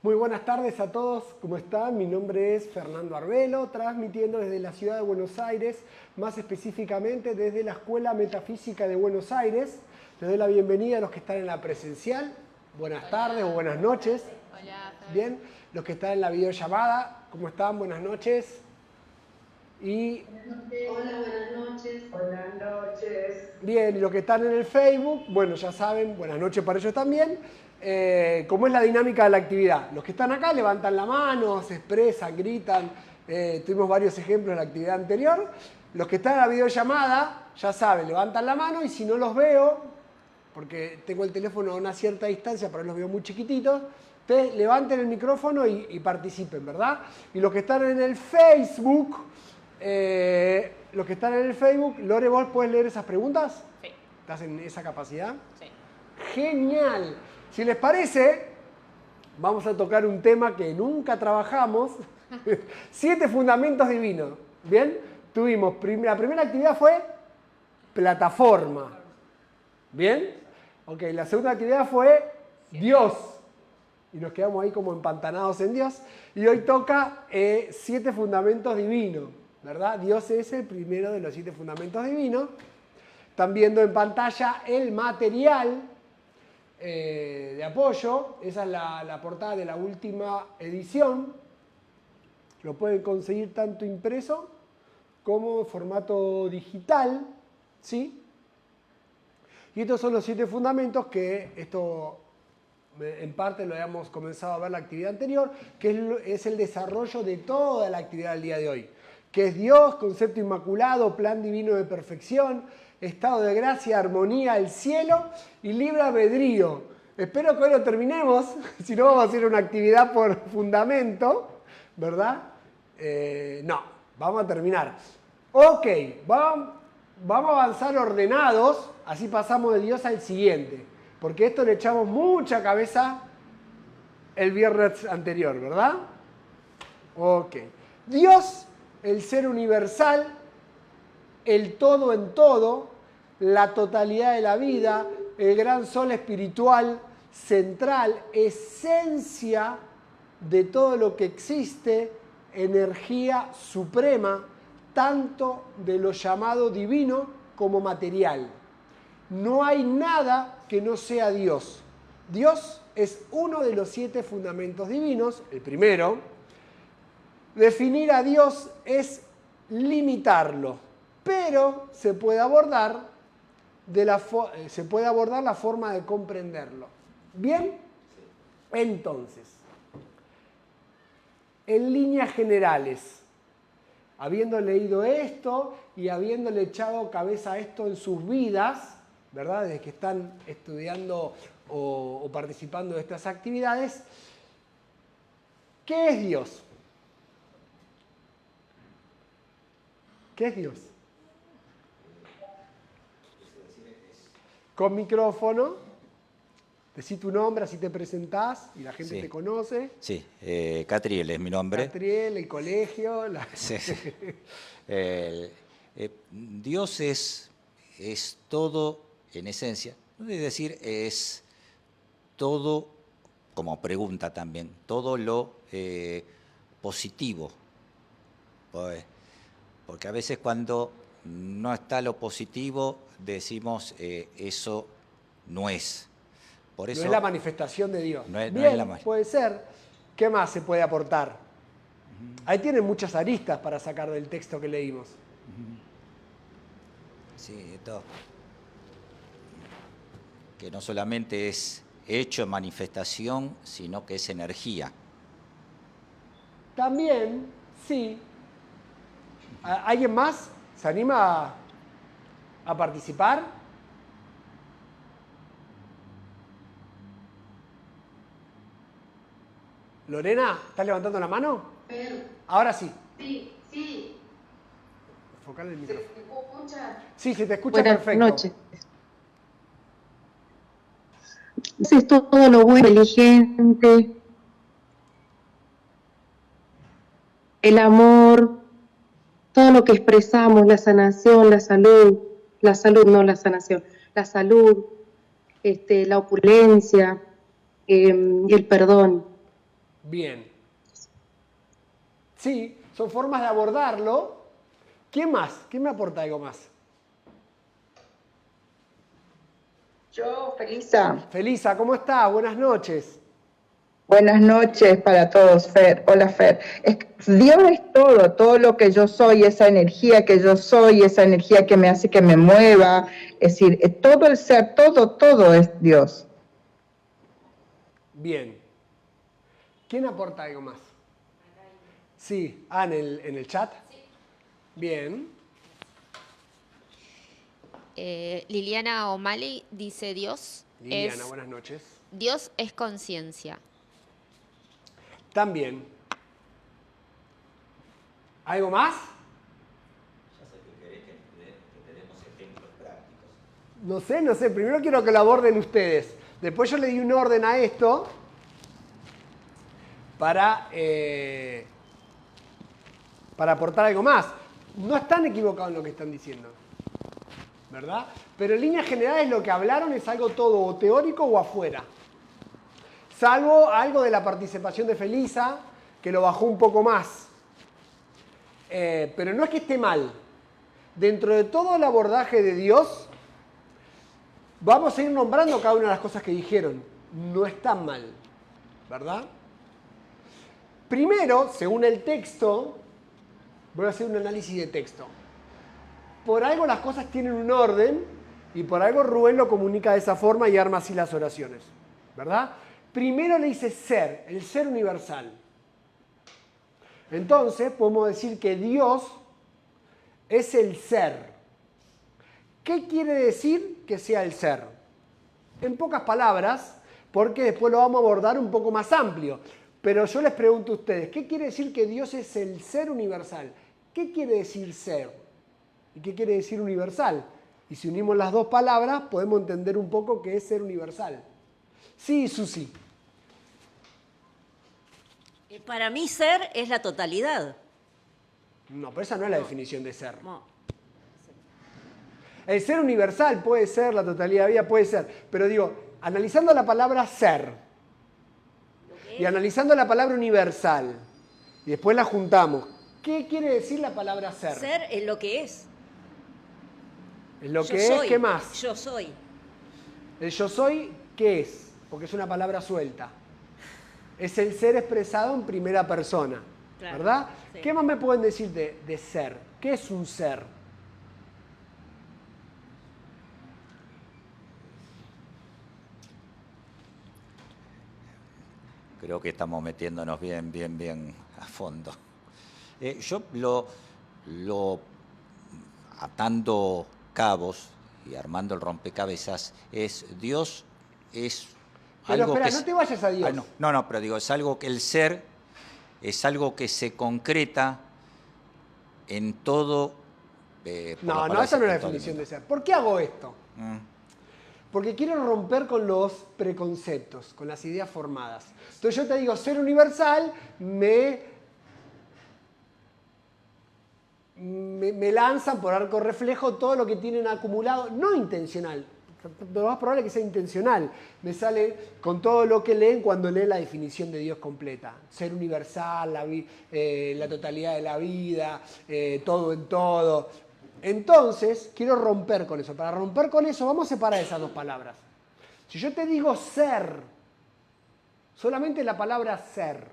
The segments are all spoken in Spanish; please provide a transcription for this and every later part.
Muy buenas tardes a todos, ¿cómo están? Mi nombre es Fernando Arbelo, transmitiendo desde la ciudad de Buenos Aires, más específicamente desde la Escuela Metafísica de Buenos Aires. Les doy la bienvenida a los que están en la presencial. Buenas tardes o buenas noches. Hola. Bien, los que están en la videollamada, ¿cómo están? Buenas noches. Y Hola, buenas noches. Buenas noches. bien, y los que están en el Facebook, bueno, ya saben, buenas noches para ellos también. ¿Cómo es la dinámica de la actividad? Los que están acá levantan la mano, se expresan, gritan. Tuvimos varios ejemplos en la actividad anterior. Los que están en la videollamada, ya saben, levantan la mano y si no los veo, porque tengo el teléfono a una cierta distancia, pero los veo muy chiquititos, ustedes levanten el micrófono y participen, ¿verdad? Y los que están en el Facebook, Lore, ¿vos podés leer esas preguntas? Sí. ¿Estás en esa capacidad? Sí. Genial. Si les parece, vamos a tocar un tema que nunca trabajamos. 7 fundamentos divinos. ¿Bien? Tuvimos, la primera actividad fue plataforma. ¿Bien? Ok, la segunda actividad fue Dios. Y nos quedamos ahí como empantanados en Dios. Y hoy toca 7 fundamentos divinos. ¿Verdad? Dios es el primero de los 7 fundamentos divinos. Están viendo en pantalla el material de apoyo. Esa es la portada de la última edición. Lo pueden conseguir tanto impreso como en formato digital, ¿sí? Y estos son los 7 fundamentos que esto en parte lo habíamos comenzado a ver la actividad anterior, que es el desarrollo de toda la actividad del día de hoy, que es Dios, concepto inmaculado, plan divino de perfección, estado de gracia, armonía, el cielo y libre albedrío. Espero que hoy lo terminemos, si no vamos a hacer una actividad por fundamento, ¿verdad? No, vamos a terminar. Ok, vamos a avanzar ordenados, así pasamos de Dios al siguiente, porque esto le echamos mucha cabeza el viernes anterior, ¿verdad? Ok. Dios, el ser universal, el todo en todo, la totalidad de la vida, el gran sol espiritual, central, esencia de todo lo que existe, energía suprema, tanto de lo llamado divino como material. No hay nada que no sea Dios. Dios es uno de los 7 fundamentos divinos, el primero. Definir a Dios es limitarlo, pero se puede abordar la forma de comprenderlo. ¿Bien? Entonces, en líneas generales, habiendo leído esto y habiéndole echado cabeza a esto en sus vidas, ¿verdad? Desde que están estudiando o participando de estas actividades, ¿qué es Dios? ¿Qué es Dios? Con micrófono, decí tu nombre, así te presentás y la gente te conoce. Sí, Catriel es mi nombre. Catriel, el colegio. Sí, sí. Dios es todo en esencia, es decir, es todo, como pregunta también, todo lo positivo. Porque a veces cuando no está lo positivo, decimos eso no es. Por eso, no es la manifestación de Dios. No es Bien, la puede ser. ¿Qué más se puede aportar? Ahí tienen muchas aristas para sacar del texto que leímos. Sí, esto, que no solamente es hecho, manifestación, sino que es energía. También, sí. ¿Alguien más se anima a participar? Lorena, ¿estás levantando la mano? Ahora sí. Sí, sí. Enfocar el ¿Se micrófono. escucha? Sí, se te escucha Buenas perfecto. noches. Es todo lo bueno, inteligente, el amor, todo lo que expresamos, la sanación, la salud no la sanación, la salud, la opulencia y el perdón. Bien. Sí, son formas de abordarlo. ¿Quién más? ¿Quién me aporta algo más? Yo, Felisa. Felisa, ¿cómo estás? Buenas noches. Buenas noches para todos, Fer. Hola, Fer. Dios es todo, todo lo que yo soy, esa energía que yo soy, esa energía que me hace que me mueva. Es decir, todo el ser, todo es Dios. Bien. ¿Quién aporta algo más? Sí. ¿En el chat? Sí. Bien. Liliana O'Malley dice Liliana, buenas noches. Dios es conciencia. También. ¿Algo más? Ya sé que querés que tenemos ejemplos prácticos. No sé. Primero quiero que lo aborden ustedes. Después yo le di un orden a esto para aportar algo más. No están equivocados en lo que están diciendo, ¿verdad? Pero en líneas generales lo que hablaron es algo todo o teórico o afuera. Salvo algo de la participación de Felisa, que lo bajó un poco más. Pero no es que esté mal. Dentro de todo el abordaje de Dios, vamos a ir nombrando cada una de las cosas que dijeron. No están mal, ¿verdad? Primero, según el texto, voy a hacer un análisis de texto. Por algo las cosas tienen un orden y por algo Rubén lo comunica de esa forma y arma así las oraciones, ¿verdad? Primero le dice ser, el ser universal. Entonces podemos decir que Dios es el ser. ¿Qué quiere decir que sea el ser? En pocas palabras, porque después lo vamos a abordar un poco más amplio. Pero yo les pregunto a ustedes, ¿qué quiere decir que Dios es el ser universal? ¿Qué quiere decir ser? ¿Y qué quiere decir universal? Y si unimos las dos palabras, podemos entender un poco qué es ser universal. Sí, Susi. Para mí ser es la totalidad. No, pero esa no es la definición de ser. No. El ser universal puede ser, la totalidad de la vida puede ser. Pero digo, analizando la palabra ser y analizando la palabra universal, y después la juntamos, ¿qué quiere decir la palabra ser? Ser es lo que es. Es lo Yo que soy, es, ¿qué más? Yo soy. El yo soy, ¿qué es? Porque es una palabra suelta. Es el ser expresado en primera persona, Claro, ¿verdad? sí. ¿Qué más me pueden decir de ser? ¿Qué es un ser? Creo que estamos metiéndonos bien a fondo. Yo atando cabos y armando el rompecabezas, Dios es Pero algo espera, que... no te vayas a Dios. Ay, no, pero digo, es algo que el ser es algo que se concreta en todo... No, esa no es la definición de ser. ¿Por qué hago esto? Porque quiero romper con los preconceptos, con las ideas formadas. Entonces yo te digo, ser universal me lanzan por arco reflejo todo lo que tienen acumulado, no intencional, lo más probable es que sea intencional. Me sale con todo lo que leen cuando leen la definición de Dios completa. Ser universal, la totalidad de la vida, todo en todo. Entonces, quiero romper con eso. Para romper con eso, vamos a separar esas dos palabras. Si yo te digo ser, solamente la palabra ser,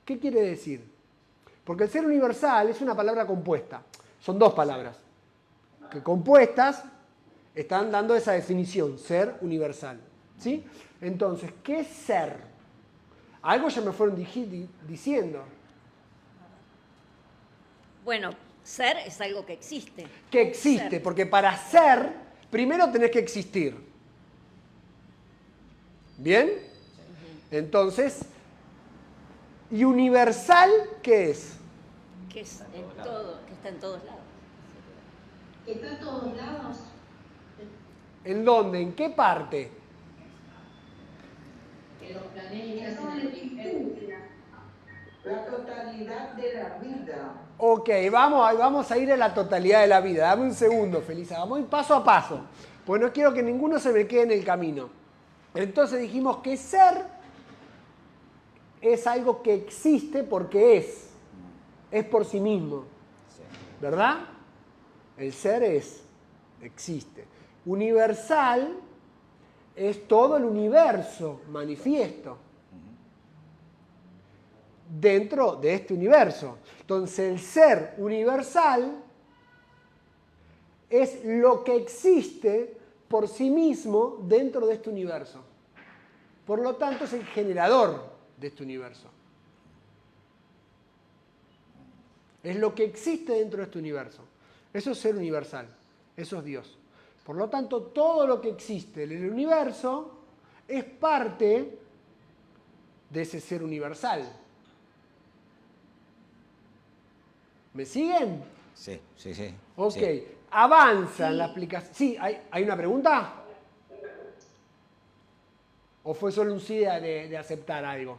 ¿qué quiere decir? Porque el ser universal es una palabra compuesta. Son dos palabras que compuestas están dando esa definición, ser universal. ¿Sí? Entonces, ¿qué es ser? Algo ya me fueron diciendo. Bueno, ser es algo que existe. Que existe, Ser. porque para ser, primero tenés que existir. ¿Bien? Entonces, ¿y universal qué es? Que es en todo, que está en todos lados. Está en todos lados. ¿En dónde? ¿En qué parte? En los planetas, en el universo. La totalidad de la vida. Ok, vamos a ir a la totalidad de la vida. Dame un segundo, Felisa. Vamos a ir paso a paso. Porque no quiero que ninguno se me quede en el camino. Entonces dijimos que ser es algo que existe porque es por sí mismo, Sí. ¿verdad? El ser existe. Universal es todo el universo manifiesto dentro de este universo. Entonces el ser universal es lo que existe por sí mismo dentro de este universo. Por lo tanto es el generador de este universo. Es lo que existe dentro de este universo. Eso es ser universal. Eso es Dios. Por lo tanto, todo lo que existe en el universo es parte de ese ser universal. ¿Me siguen? Sí, sí, sí. Ok. Sí. Avanza en la aplicación. Sí, ¿hay una pregunta? ¿O fue solo un sí de aceptar algo?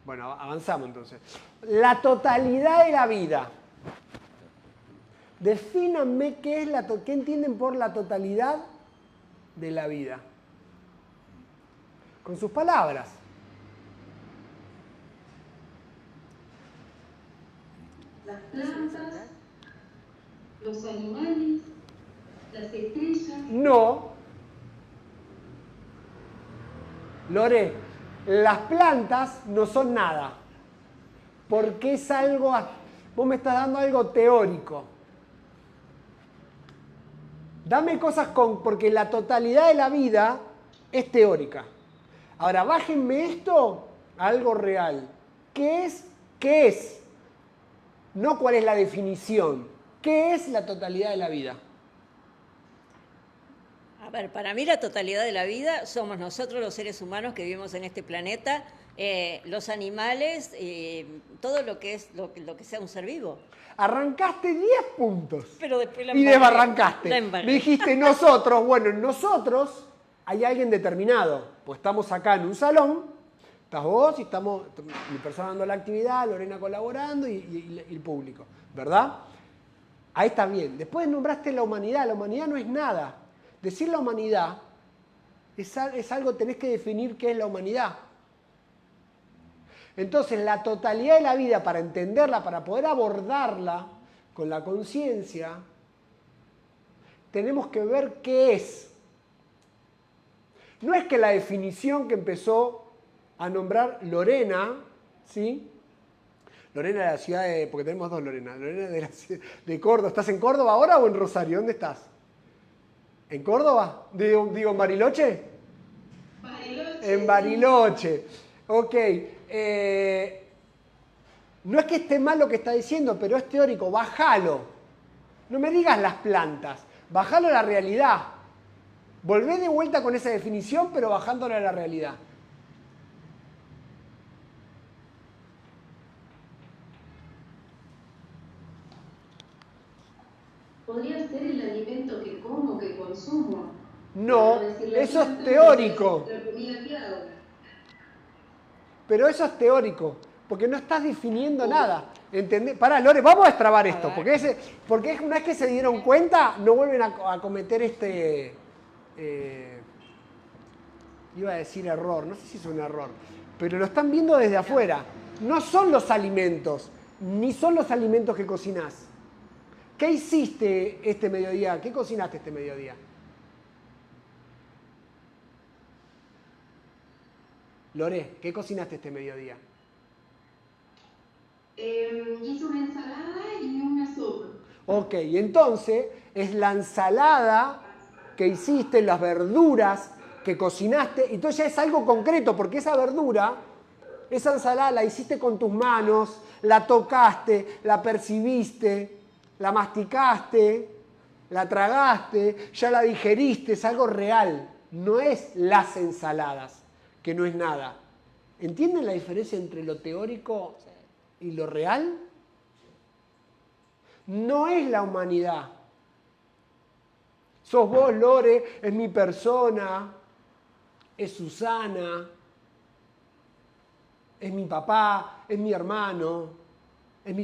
Bueno, avanzamos entonces. La totalidad de la vida. Defínanme qué entienden por la totalidad de la vida. Con sus palabras. Las plantas, los animales, las estrellas. No. Lore, las plantas no son nada. Porque es algo... Vos me estás dando algo teórico. Dame cosas porque la totalidad de la vida es teórica. Ahora, bájenme esto a algo real. ¿Qué es? ¿Qué es? No cuál es la definición. ¿Qué es la totalidad de la vida? A ver, para mí la totalidad de la vida somos nosotros los seres humanos que vivimos en este planeta, los animales, todo lo que es lo que sea un ser vivo. Arrancaste 10 puntos. Pero después la Y embarré, desbarrancaste. la embarré. Me dijiste nosotros. Bueno, en nosotros hay alguien determinado. Pues estamos acá en un salón. Estás vos y estamos mi persona dando la actividad, Lorena colaborando y el público. ¿Verdad? Ahí está bien. Después nombraste la humanidad. La humanidad no es nada. Decir la humanidad es algo, tenés que definir qué es la humanidad. Entonces, la totalidad de la vida, para entenderla, para poder abordarla con la conciencia, tenemos que ver qué es. No es que la definición que empezó a nombrar Lorena, ¿sí? Lorena de la ciudad de... Porque tenemos dos Lorenas. Lorena de Córdoba. ¿Estás en Córdoba ahora o en Rosario? ¿Dónde estás? ¿En Córdoba? Digo, ¿en Bariloche? Bariloche. En Bariloche. Ok. No es que esté mal lo que está diciendo, pero es teórico. Bájalo. No me digas las plantas. Bájalo a la realidad. Volvé de vuelta con esa definición, pero bajándolo a la realidad. Podría ser el alimento que como, que consumo. No, Pero decir la eso es planta, teórico. La comida que hago. Pero eso es teórico, porque no estás definiendo nada. ¿Entendés? Pará, Lore, vamos a destrabar esto, porque una vez que se dieron cuenta, no vuelven a cometer iba a decir error, no sé si es un error, pero lo están viendo desde afuera. No son los alimentos, ni son los alimentos que cocinás. ¿Qué hiciste este mediodía? ¿Qué cocinaste este mediodía? Lore, ¿qué cocinaste este mediodía? Hice una ensalada y una sopa. Ok, entonces es la ensalada que hiciste, las verduras que cocinaste, entonces ya es algo concreto, porque esa verdura, esa ensalada la hiciste con tus manos, la tocaste, la percibiste, la masticaste, la tragaste, ya la digeriste, es algo real, no es las ensaladas, que no es nada. ¿Entienden la diferencia entre lo teórico y lo real? No es la humanidad. Sos vos, Lore, es mi persona, es Susana, es mi papá, es mi hermano,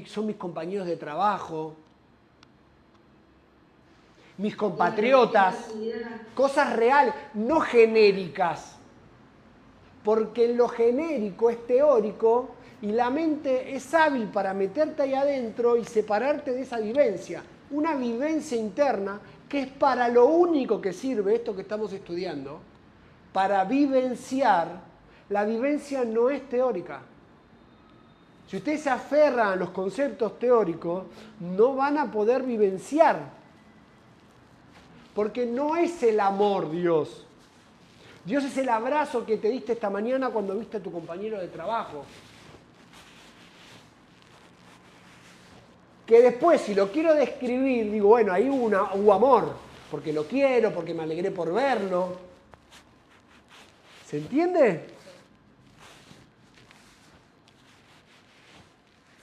son mis compañeros de trabajo, mis compatriotas, cosas reales, no genéricas. Porque en lo genérico es teórico y la mente es hábil para meterte ahí adentro y separarte de esa vivencia. Una vivencia interna que es para lo único que sirve esto que estamos estudiando, para vivenciar. La vivencia no es teórica. Si ustedes se aferran a los conceptos teóricos, no van a poder vivenciar. Porque no es el amor Dios. Dios es el abrazo que te diste esta mañana cuando viste a tu compañero de trabajo. Que después, si lo quiero describir, digo, bueno, ahí hubo amor, porque lo quiero, porque me alegré por verlo. ¿Se entiende?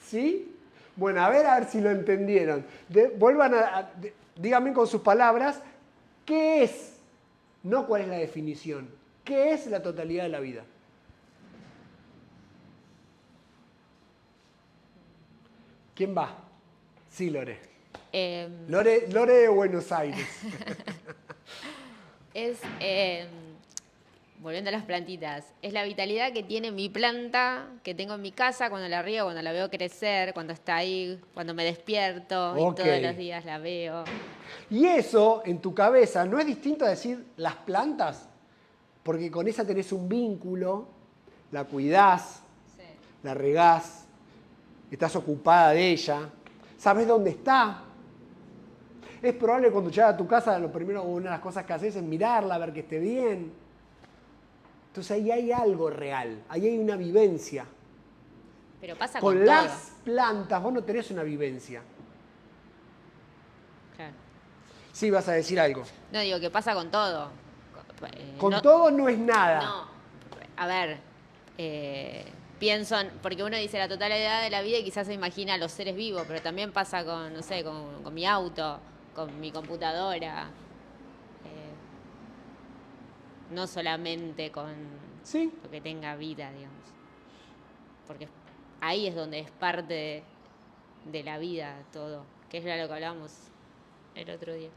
¿Sí? Bueno, a ver si lo entendieron. Díganme con sus palabras, ¿qué es? No cuál es la definición. ¿Qué es la totalidad de la vida? ¿Quién va? Sí, Lore. Lore de Buenos Aires. Es, volviendo a las plantitas, es la vitalidad que tiene mi planta, que tengo en mi casa cuando la riego, cuando la veo crecer, cuando está ahí, cuando me despierto y todos los días la veo. Y eso en tu cabeza no es distinto a decir las plantas, porque con esa tenés un vínculo, la cuidás, la regás, estás ocupada de ella, sabes dónde está. Es probable que cuando llegas a tu casa, lo primero, una de las cosas que haces es mirarla, ver que esté bien. Entonces ahí hay algo real, ahí hay una vivencia. Pero pasa con con las todo. plantas vos no tenés una vivencia. Claro. Sí, vas a decir algo. No, digo que pasa con todo. Con todo no es nada. No, a ver, pienso, porque uno dice la totalidad de la vida y quizás se imagina a los seres vivos, pero también pasa con, no sé, con mi auto, con mi computadora. No solamente con Sí. lo que tenga vida, digamos. Porque ahí es donde es parte de la vida todo, que es lo que hablamos el otro día.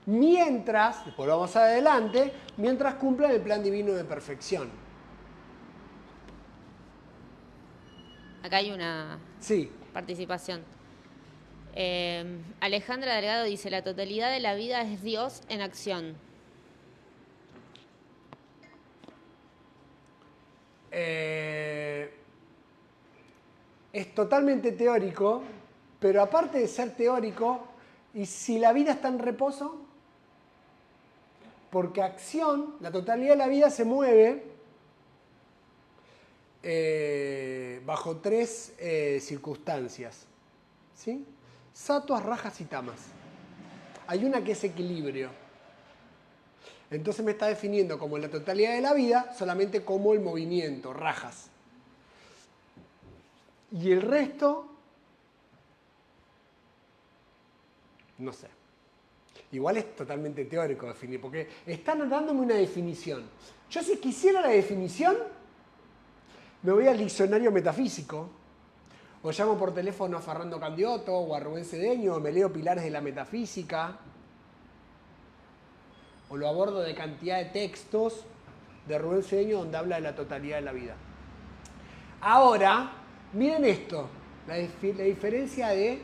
Mientras, después lo vamos adelante, mientras cumplan el plan divino de perfección. Acá hay una Sí. participación. Alejandra Delgado dice, la totalidad de la vida es Dios en acción. Es totalmente teórico, pero aparte de ser teórico, ¿y si la vida está en reposo? Porque acción, la totalidad de la vida se mueve bajo tres circunstancias. ¿Sí? Satuas, rajas y tamas. Hay una que es equilibrio. Entonces me está definiendo como la totalidad de la vida solamente como el movimiento, rajas. Y el resto, no sé. Igual es totalmente teórico definir, porque están dándome una definición. Yo si quisiera la definición, me voy al diccionario metafísico, o llamo por teléfono a Fernando Candiotto o a Rubén Cedeño, o me leo Pilares de la Metafísica, o lo abordo de cantidad de textos de Rubén Cedeño donde habla de la totalidad de la vida. Ahora, miren esto, la diferencia de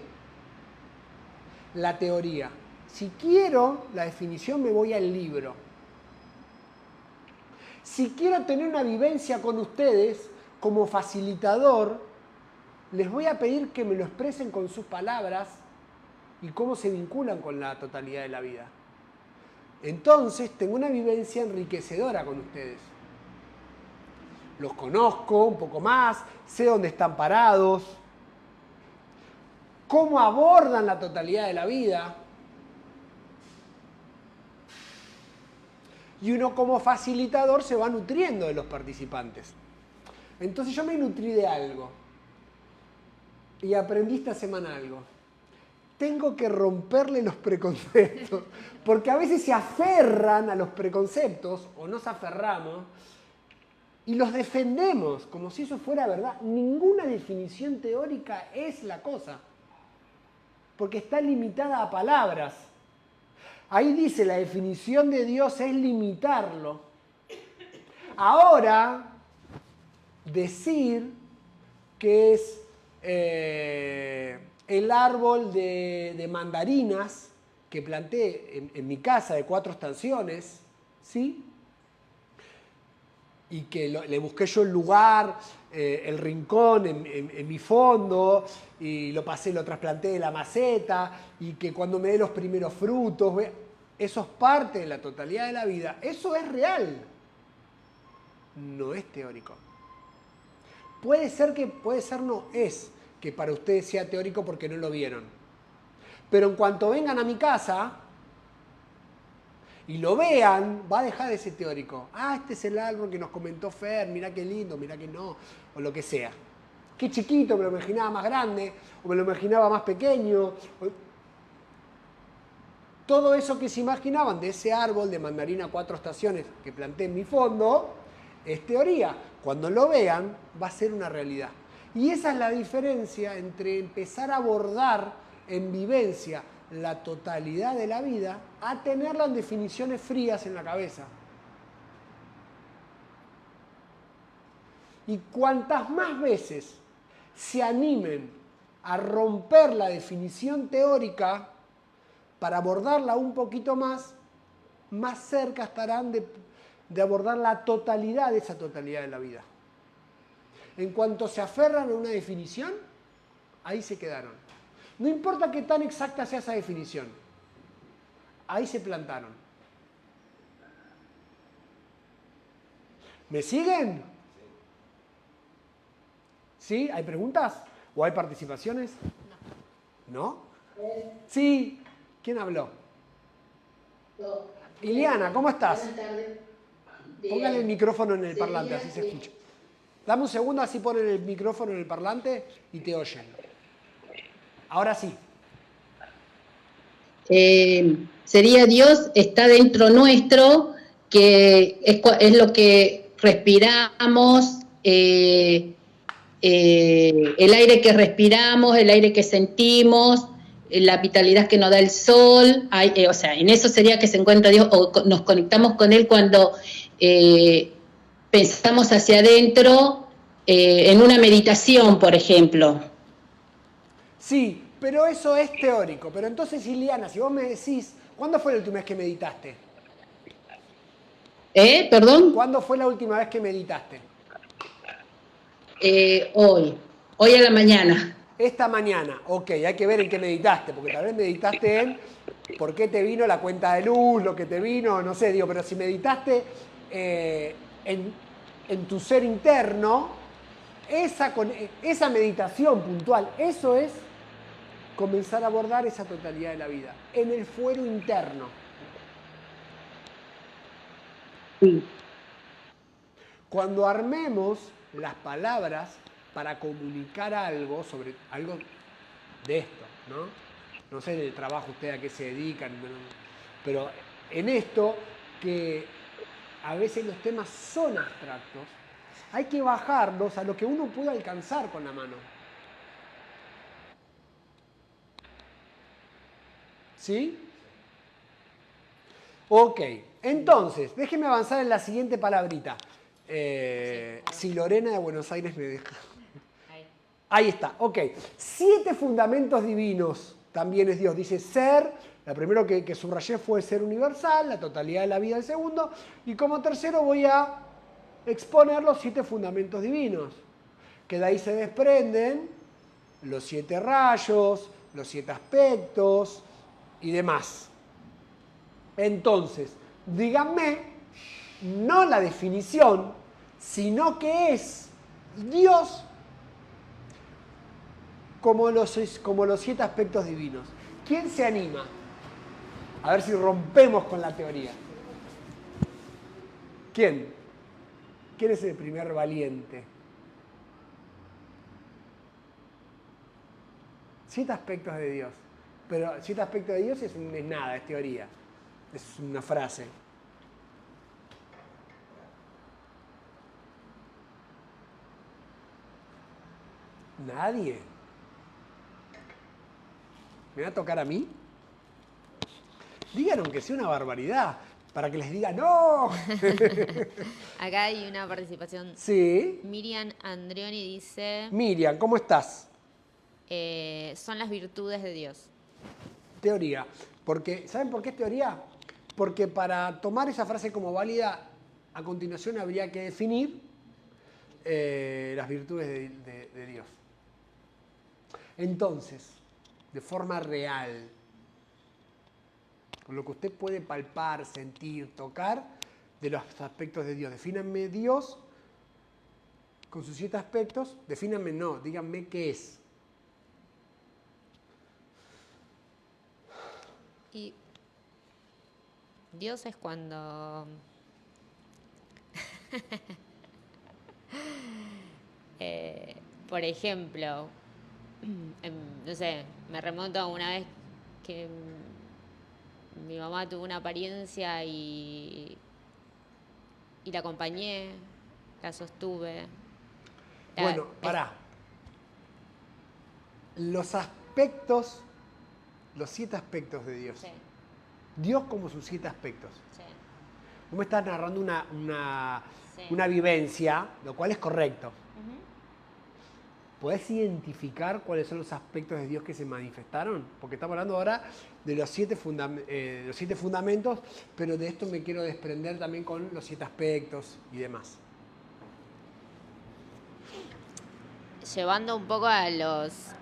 la teoría. Si quiero la definición, me voy al libro. Si quiero tener una vivencia con ustedes como facilitador, les voy a pedir que me lo expresen con sus palabras y cómo se vinculan con la totalidad de la vida. Entonces, tengo una vivencia enriquecedora con ustedes. Los conozco un poco más, sé dónde están parados, cómo abordan la totalidad de la vida. Y uno como facilitador se va nutriendo de los participantes. Entonces yo me nutrí de algo y aprendí esta semana algo. Tengo que romperle los preconceptos, porque a veces se aferran a los preconceptos, o nos aferramos, y los defendemos como si eso fuera verdad. Ninguna definición teórica es la cosa, porque está limitada a palabras. Ahí dice, la definición de Dios es limitarlo. Ahora, decir que es el árbol de mandarinas que planté en mi casa de 4 estaciones, ¿sí? Y que le busqué yo el lugar, el rincón en mi fondo, y lo pasé, lo trasplanté de la maceta, y que cuando me dé los primeros frutos, eso es parte de la totalidad de la vida. Eso es real, no es teórico. Puede ser, no es, que para ustedes sea teórico porque no lo vieron. Pero en cuanto vengan a mi casa y lo vean, va a dejar de ser teórico. Ah, este es el árbol que nos comentó Fer, mirá qué lindo, mirá que no, o lo que sea. Qué chiquito, me lo imaginaba más grande, o me lo imaginaba más pequeño. Todo eso que se imaginaban de ese árbol de mandarina 4 estaciones que planté en mi fondo, es teoría. Cuando lo vean, va a ser una realidad. Y esa es la diferencia entre empezar a abordar en vivencia la totalidad de la vida a tenerla en definiciones frías en la cabeza. Y cuantas más veces se animen a romper la definición teórica para abordarla un poquito más cerca estarán de abordar la totalidad de esa totalidad de la vida. En cuanto se aferran a una definición, ahí se quedaron. No importa qué tan exacta sea esa definición, ahí se plantaron. ¿Me siguen? ¿Sí? ¿Hay preguntas? ¿O hay participaciones? ¿No? Sí. ¿Quién habló? Iliana, ¿cómo estás? Buenas tardes. Póngale el micrófono en el parlante, Sería, así se escucha. Dame un segundo, así ponen el micrófono en el parlante y te oyen. Ahora sí. Sería Dios está dentro nuestro, que es lo que respiramos, el aire que respiramos, el aire que sentimos, la vitalidad que nos da el sol, o sea, en eso sería que se encuentra Dios, o nos conectamos con Él cuando pensamos hacia adentro, en una meditación, por ejemplo. Sí, pero eso es teórico. Pero entonces, Iliana, si vos me decís, ¿cuándo fue la última vez que meditaste? ¿Perdón? ¿Cuándo fue la última vez que meditaste? Hoy a la mañana. Esta mañana, ok, hay que ver en qué meditaste, porque tal vez meditaste en por qué te vino la cuenta de luz, lo que te vino, no sé, digo, pero si meditaste en tu ser interno, esa meditación puntual, eso es comenzar a abordar esa totalidad de la vida, en el fuero interno. Sí. Cuando armemos las palabras para comunicar algo sobre algo de esto, ¿no? No sé en el trabajo ustedes a qué se dedican, pero en esto que a veces los temas son abstractos, hay que bajarlos a lo que uno puede alcanzar con la mano. ¿Sí? Ok, entonces, déjenme avanzar en la siguiente palabrita. Si Lorena de Buenos Aires me deja. Ahí está, ok. 7 fundamentos divinos también es Dios. Dice ser, la primero que subrayé fue ser universal, la totalidad de la vida el segundo, y como tercero voy a exponer los 7 fundamentos divinos, que de ahí se desprenden los 7 rayos, los 7 aspectos y demás. Entonces, díganme, no la definición, sino que es Dios como los 7 aspectos divinos. ¿Quién se anima? A ver si rompemos con la teoría. ¿Quién? ¿Quién es el primer valiente? 7 aspectos de Dios. Pero 7 aspectos de Dios es nada, es teoría. Es una frase. Nadie. ¿Me va a tocar a mí? Digan aunque sea una barbaridad. para que les diga ¡no! Acá hay una participación. Sí. Miriam Andreoni dice, Miriam, ¿cómo estás? son las virtudes de Dios. Teoría. Porque, ¿saben por qué es teoría? Porque para tomar esa frase como válida, a continuación habría que definir las virtudes de Dios. Entonces, de forma real, con lo que usted puede palpar, sentir, tocar, de los aspectos de Dios. Defínanme Dios con sus 7 aspectos. Defínanme no, díganme qué es. Y Dios es cuando por ejemplo, no sé, me remonto a una vez que mi mamá tuvo una apariencia y la acompañé, la sostuve. Bueno, pará. Los aspectos, los 7 aspectos de Dios. Sí, Dios como sus 7 aspectos. sí, Vos me estás narrando una sí. vivencia, lo cual es correcto. Ujú. ¿Podés identificar cuáles son los aspectos de Dios que se manifestaron? Porque estamos hablando ahora de los 7 fundamentos, pero de esto me quiero desprender también con los 7 aspectos y demás. Llevando un poco a las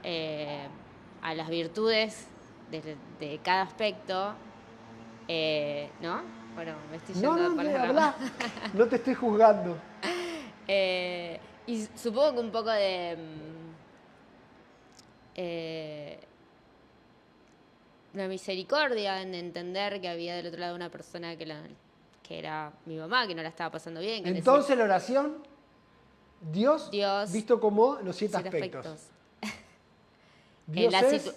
virtudes de cada aspecto, ¿no? Bueno, me estoy yendo No, por las habla. ramas. No te estoy juzgando. Y supongo que un poco de la misericordia en entender que había del otro lado una persona que era mi mamá, que no la estaba pasando bien. Que Entonces la oración, Dios visto como los 7 siete aspectos. En Dios la, es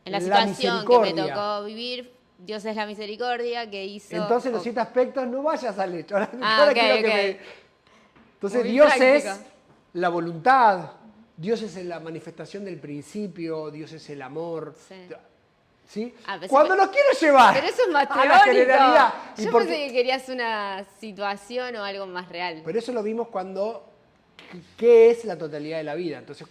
en la la situación que me misericordia. tocó vivir, Dios es la misericordia que hizo. Entonces los 7 aspectos no vayas al hecho. Ahora Ah, ok, quiero que ok. me... Entonces Muy Dios práctico. es la voluntad, Dios es la manifestación del principio, Dios es el amor. Sí. ¿Sí? Ah, pensé Cuando que- nos quiero llevar Pero eso es más a la generalidad. teórico. y Yo porque- pensé que querías una situación o algo más real. Pero eso lo vimos cuando, ¿qué es la totalidad de la vida? Entonces,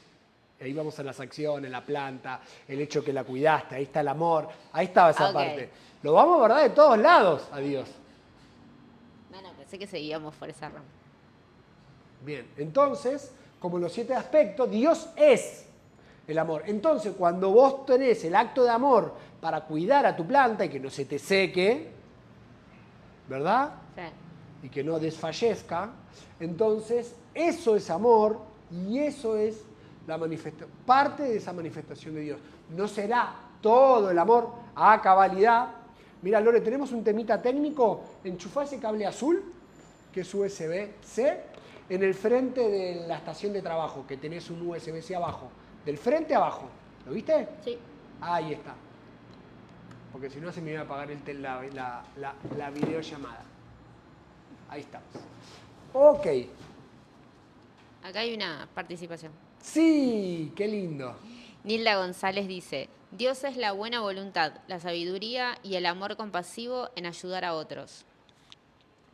ahí vamos a las acciones, la planta, el hecho que la cuidaste, ahí está el amor, ahí estaba esa Ok. parte. Lo vamos a abordar de todos lados a Dios. No, pensé que seguíamos por esa rama. Bien, entonces, como los 7 aspectos, Dios es el amor. Entonces, cuando vos tenés el acto de amor para cuidar a tu planta y que no se te seque, ¿verdad? Sí. Y que no desfallezca, entonces eso es amor y eso es parte de esa manifestación de Dios. No será todo el amor a cabalidad. Mira, Lore, tenemos un temita técnico. Enchufá ese cable azul, que es USB-C, en el frente de la estación de trabajo, que tenés un USB-C abajo. Del frente abajo. ¿Lo viste? Sí. Ahí está. Porque si no se me iba a apagar la videollamada. Ahí estamos. Ok. Acá hay una participación. Sí, qué lindo. Nilda González dice, Dios es la buena voluntad, la sabiduría y el amor compasivo en ayudar a otros.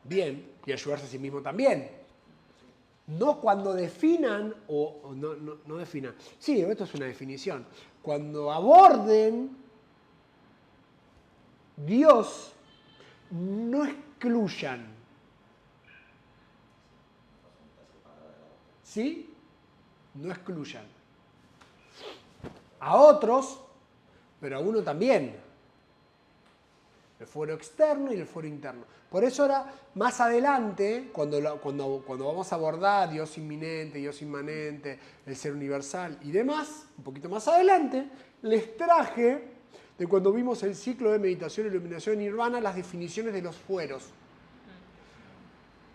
Bien, y ayudarse a sí mismo también. No cuando definan, o no definan. Sí, esto es una definición. Cuando aborden, Dios, no excluyan. ¿Sí? No excluyan. A otros, pero a uno también. El fuero externo y el fuero interno. Por eso ahora, más adelante, cuando vamos a abordar Dios inminente, Dios inmanente, el ser universal y demás, un poquito más adelante, les traje, de cuando vimos el ciclo de meditación, iluminación y nirvana, las definiciones de los fueros.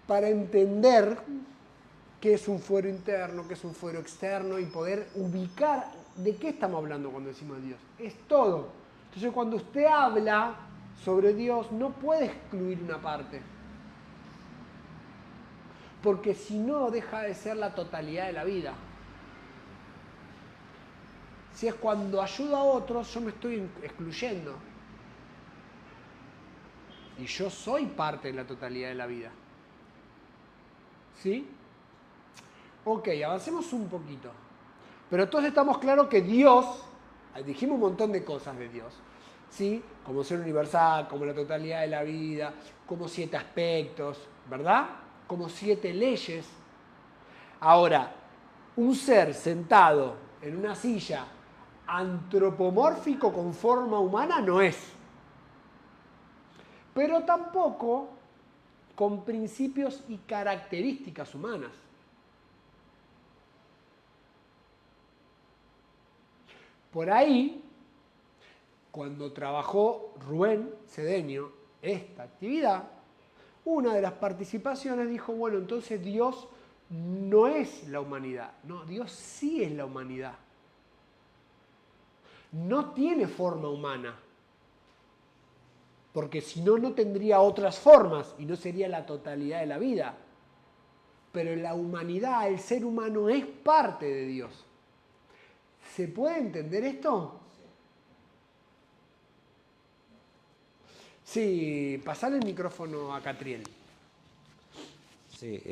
Para entender qué es un fuero interno, qué es un fuero externo y poder ubicar de qué estamos hablando cuando decimos Dios. Es todo. Entonces, cuando usted habla sobre Dios, no puede excluir una parte. Porque si no, deja de ser la totalidad de la vida. Si es cuando ayudo a otros, yo me estoy excluyendo. Y yo soy parte de la totalidad de la vida. ¿Sí? Ok, avancemos un poquito. Pero todos estamos claros que Dios, dijimos un montón de cosas de Dios, ¿sí? Como ser universal, como la totalidad de la vida, como 7 aspectos, ¿verdad? Como 7 leyes. Ahora, un ser sentado en una silla antropomórfico con forma humana no es. Pero tampoco con principios y características humanas. Por ahí, cuando trabajó Rubén Cedeño esta actividad, una de las participaciones dijo, bueno, entonces Dios no es la humanidad. No, Dios sí es la humanidad. No tiene forma humana. Porque si no, no tendría otras formas y no sería la totalidad de la vida. Pero la humanidad, el ser humano es parte de Dios. ¿Se puede entender esto? Sí, pasale el micrófono a Catriel. Sí,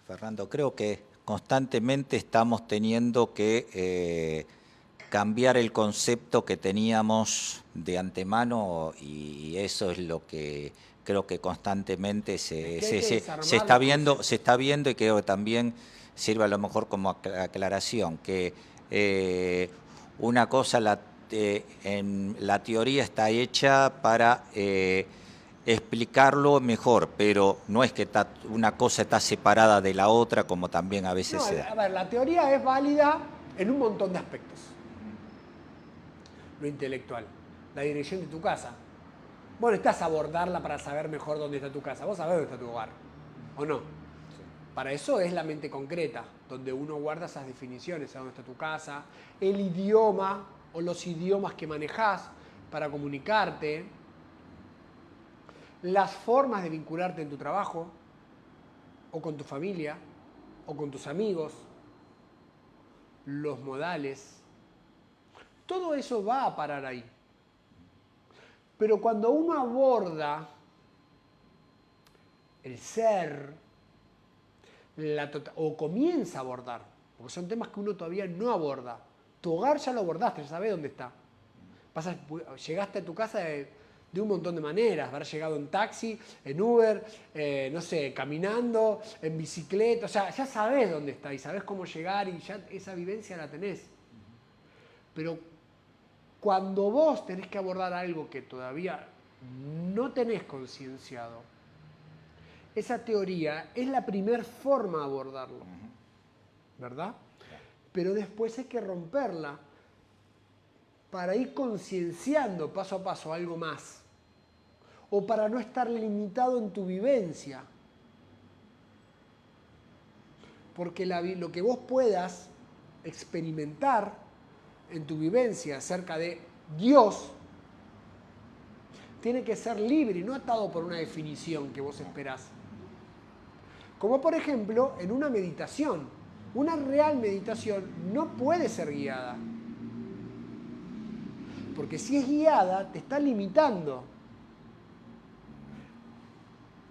Fernando, creo que constantemente estamos teniendo que cambiar el concepto que teníamos de antemano y eso es lo que creo que constantemente se está viendo y creo que también sirve a lo mejor como aclaración, que una cosa en la teoría está hecha para explicarlo mejor, pero no es que una cosa está separada de la otra como también a veces se da. A ver, la teoría es válida en un montón de aspectos. Lo intelectual, la dirección de tu casa. Vos necesitas abordarla para saber mejor dónde está tu casa. Vos sabés dónde está tu hogar, ¿o no? Sí. Para eso es la mente concreta, donde uno guarda esas definiciones, a dónde está tu casa, el idioma o los idiomas que manejás para comunicarte, las formas de vincularte en tu trabajo, o con tu familia, o con tus amigos, los modales. Todo eso va a parar ahí. Pero cuando uno aborda el ser, o comienza a abordar, porque son temas que uno todavía no aborda. Tu hogar ya lo abordaste, ya sabés dónde está. Llegaste a tu casa de un montón de maneras. Habrás llegado en taxi, en Uber, no sé, caminando, en bicicleta. O sea, ya sabés dónde está y sabés cómo llegar y ya esa vivencia la tenés. Pero cuando vos tenés que abordar algo que todavía no tenés concienciado, esa teoría es la primer forma de abordarlo, ¿verdad? Pero después hay que romperla para ir concienciando paso a paso algo más, o para no estar limitado en tu vivencia. Porque lo que vos puedas experimentar en tu vivencia acerca de Dios tiene que ser libre y no atado por una definición que vos esperás. Como por ejemplo en una meditación. Una real meditación no puede ser guiada. Porque si es guiada, te está limitando.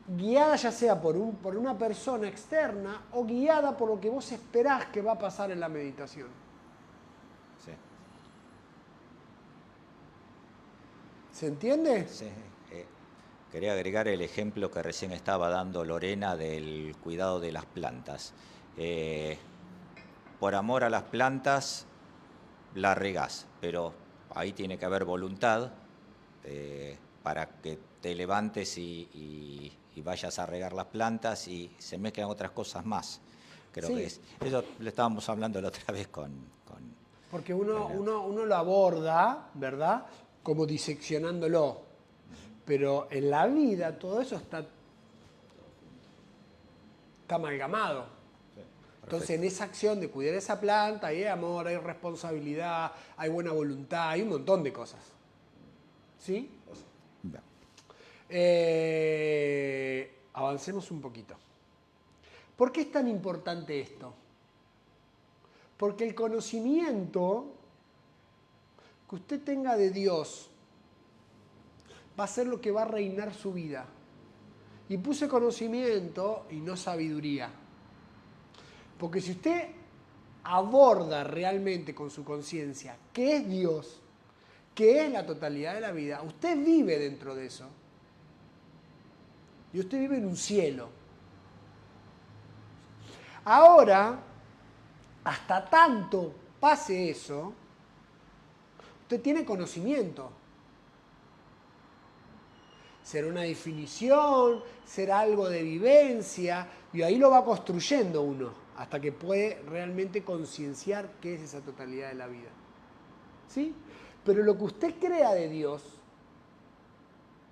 Guiada ya sea por una persona externa o guiada por lo que vos esperás que va a pasar en la meditación. Sí. ¿Se entiende? Sí. Quería agregar el ejemplo que recién estaba dando Lorena del cuidado de las plantas. Por amor a las plantas, las regás, pero ahí tiene que haber voluntad para que te levantes y vayas a regar las plantas y se mezclan otras cosas más. Creo que eso lo estábamos hablando la otra vez con porque uno lo aborda, ¿verdad? Como diseccionándolo. Pero en la vida todo eso está amalgamado. Sí, entonces en esa acción de cuidar esa planta hay amor, hay responsabilidad, hay buena voluntad, hay un montón de cosas. ¿Sí? Avancemos un poquito. ¿Por qué es tan importante esto? Porque el conocimiento que usted tenga de Dios va a ser lo que va a reinar su vida. Y puse conocimiento y no sabiduría. Porque si usted aborda realmente con su conciencia qué es Dios, qué es la totalidad de la vida, usted vive dentro de eso. Y usted vive en un cielo. Ahora, hasta tanto pase eso, usted tiene conocimiento. Será una definición, será algo de vivencia, y ahí lo va construyendo uno, hasta que puede realmente concienciar qué es esa totalidad de la vida. ¿Sí? Pero lo que usted crea de Dios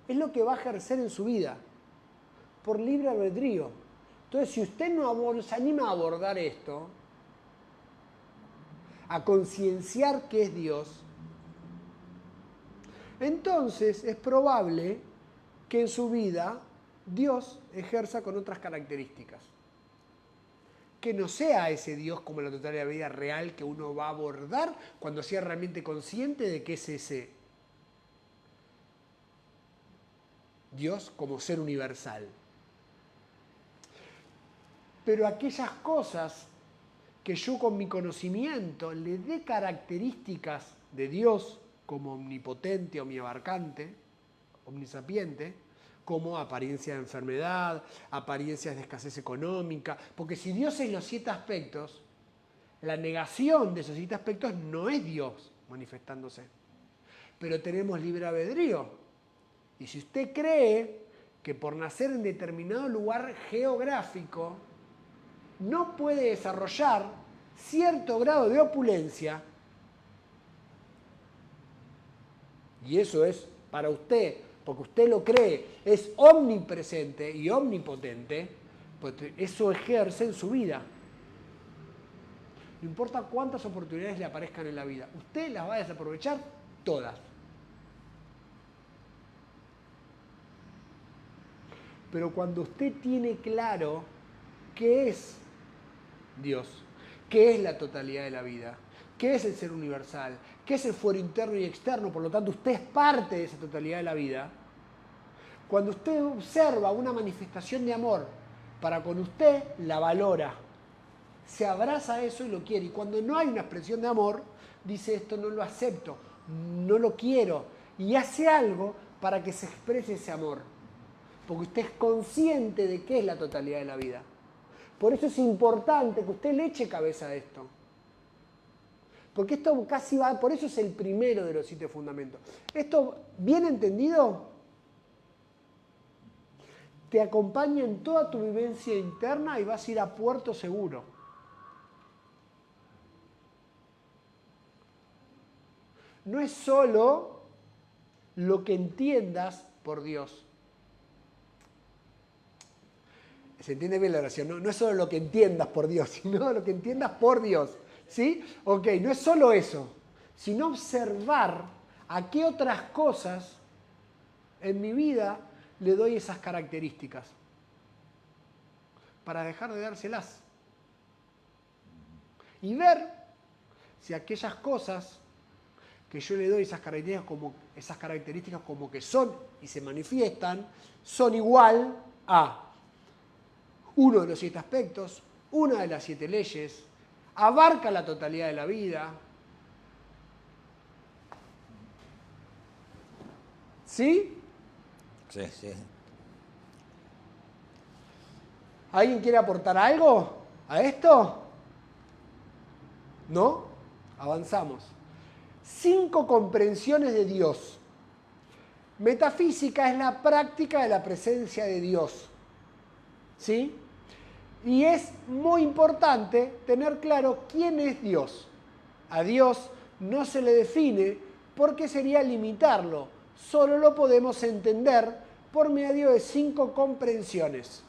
es lo que va a ejercer en su vida, por libre albedrío. Entonces, si usted no se anima a abordar esto, a concienciar qué es Dios, entonces es probable que en su vida Dios ejerza con otras características. Que no sea ese Dios como la totalidad de la vida real que uno va a abordar cuando sea realmente consciente de que es ese Dios como ser universal. Pero aquellas cosas que yo con mi conocimiento le dé características de Dios como omnipotente, omniabarcante, omnisapiente, como apariencia de enfermedad, apariencias de escasez económica, porque si Dios es los 7 aspectos, la negación de esos 7 aspectos no es Dios manifestándose. Pero tenemos libre albedrío. Y si usted cree que por nacer en determinado lugar geográfico no puede desarrollar cierto grado de opulencia, y eso es para usted, porque usted lo cree, es omnipresente y omnipotente, pues eso ejerce en su vida. No importa cuántas oportunidades le aparezcan en la vida, usted las va a desaprovechar todas. Pero cuando usted tiene claro qué es Dios, qué es la totalidad de la vida, qué es el ser universal, qué es el fuero interno y externo, por lo tanto usted es parte de esa totalidad de la vida, cuando usted observa una manifestación de amor para con usted, la valora, se abraza a eso y lo quiere. Y cuando no hay una expresión de amor, dice esto no lo acepto, no lo quiero, y hace algo para que se exprese ese amor. Porque usted es consciente de qué es la totalidad de la vida. Por eso es importante que usted le eche cabeza a esto. Porque esto casi va, por eso es el primero de los 7 fundamentos. Esto, bien entendido, te acompaña en toda tu vivencia interna y vas a ir a puerto seguro. No es solo lo que entiendas por Dios. ¿Se entiende bien la oración? No es solo lo que entiendas por Dios, sino lo que entiendas por Dios. ¿Sí? Ok, no es solo eso, sino observar a qué otras cosas en mi vida le doy esas características para dejar de dárselas. Y ver si aquellas cosas que yo le doy esas características como que son y se manifiestan, son igual a uno de los 7 aspectos, una de las 7 leyes, abarca la totalidad de la vida. ¿Sí? Sí, sí. ¿Alguien quiere aportar algo a esto? ¿No? Avanzamos. 5 comprensiones de Dios. Metafísica es la práctica de la presencia de Dios. ¿Sí? Y es muy importante tener claro quién es Dios. A Dios no se le define porque sería limitarlo. Solo lo podemos entender por medio de 5 comprensiones.